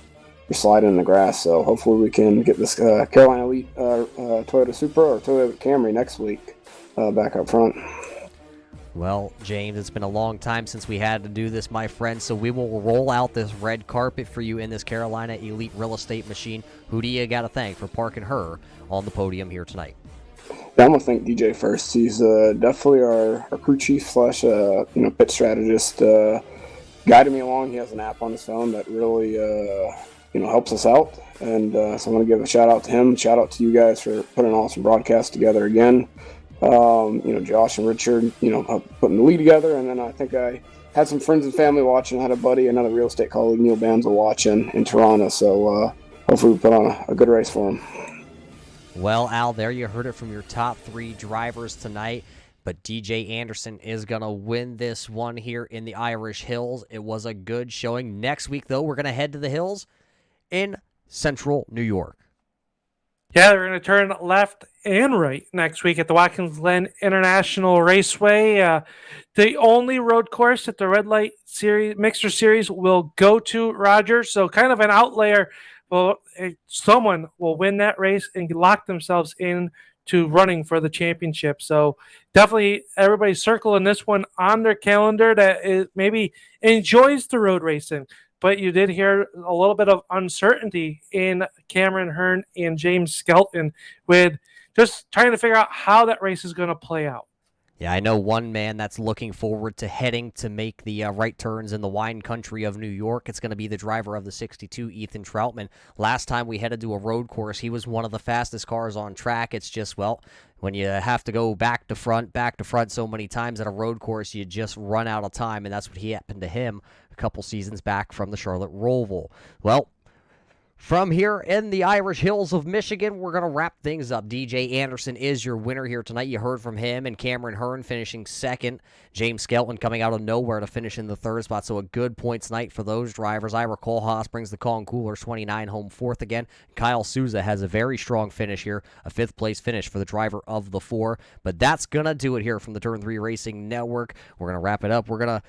sliding in the grass. So hopefully we can get this Carolina Elite Toyota Supra or Toyota Camry next week back up front. Well, James, it's been a long time since we had to do this, my friend, so we will roll out this red carpet for you in this Carolina Elite Real Estate machine. Who do you got to thank for parking her on the podium here tonight? Yeah, I'm going to thank DJ first. He's definitely our crew chief / pit strategist. Guided me along. He has an app on his phone that really helps us out. And so I'm going to give a shout out to him. Shout out to you guys for putting an awesome broadcast together again. Josh and Richard, putting the lead together. And then I think I had some friends and family watching. I had a buddy, another real estate colleague, Neil Banza, watching in Toronto. So hopefully we put on a good race for him. Well, Al, there you heard it from your top 3 drivers tonight. But DJ Anderson is going to win this one here in the Irish Hills. It was a good showing. Next week, though, we're going to head to the hills in central New York. Yeah, they're going to turn left and right next week at the Watkins Glen International Raceway. The only road course that the Red Light Series Mixer Series will go to, Roger. So kind of an outlier. Well, someone will win that race and lock themselves in to running for the championship. So definitely everybody circling this one on their calendar that maybe enjoys the road racing. But you did hear a little bit of uncertainty in Cameron Hearn and James Skelton with just trying to figure out how that race is going to play out. Yeah, I know one man that's looking forward to heading to make the right turns in the wine country of New York. It's going to be the driver of the 62, Ethan Troutman. Last time we headed to a road course, he was one of the fastest cars on track. It's just, when you have to go back to front so many times at a road course, you just run out of time, and that's what happened to him a couple seasons back from the Charlotte Roval. Well, from here in the Irish Hills of Michigan, we're going to wrap things up. DJ Anderson is your winner here tonight. You heard from him, and Cameron Hearn finishing second. James Skelton coming out of nowhere to finish in the third spot, so a good points night for those drivers. Ira Kohlhaas brings the Coolers 29 home fourth again. Kyle Souza has a very strong finish here, a fifth-place finish for the driver of the 4. But that's going to do it here from the Turn 3 Racing Network. We're going to wrap it up. We're going to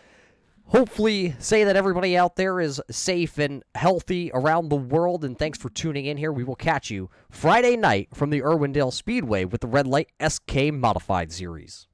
hopefully say that everybody out there is safe and healthy around the world, and thanks for tuning in here. We will catch you Friday night from the Irwindale Speedway with the Red Light SK Modified Series.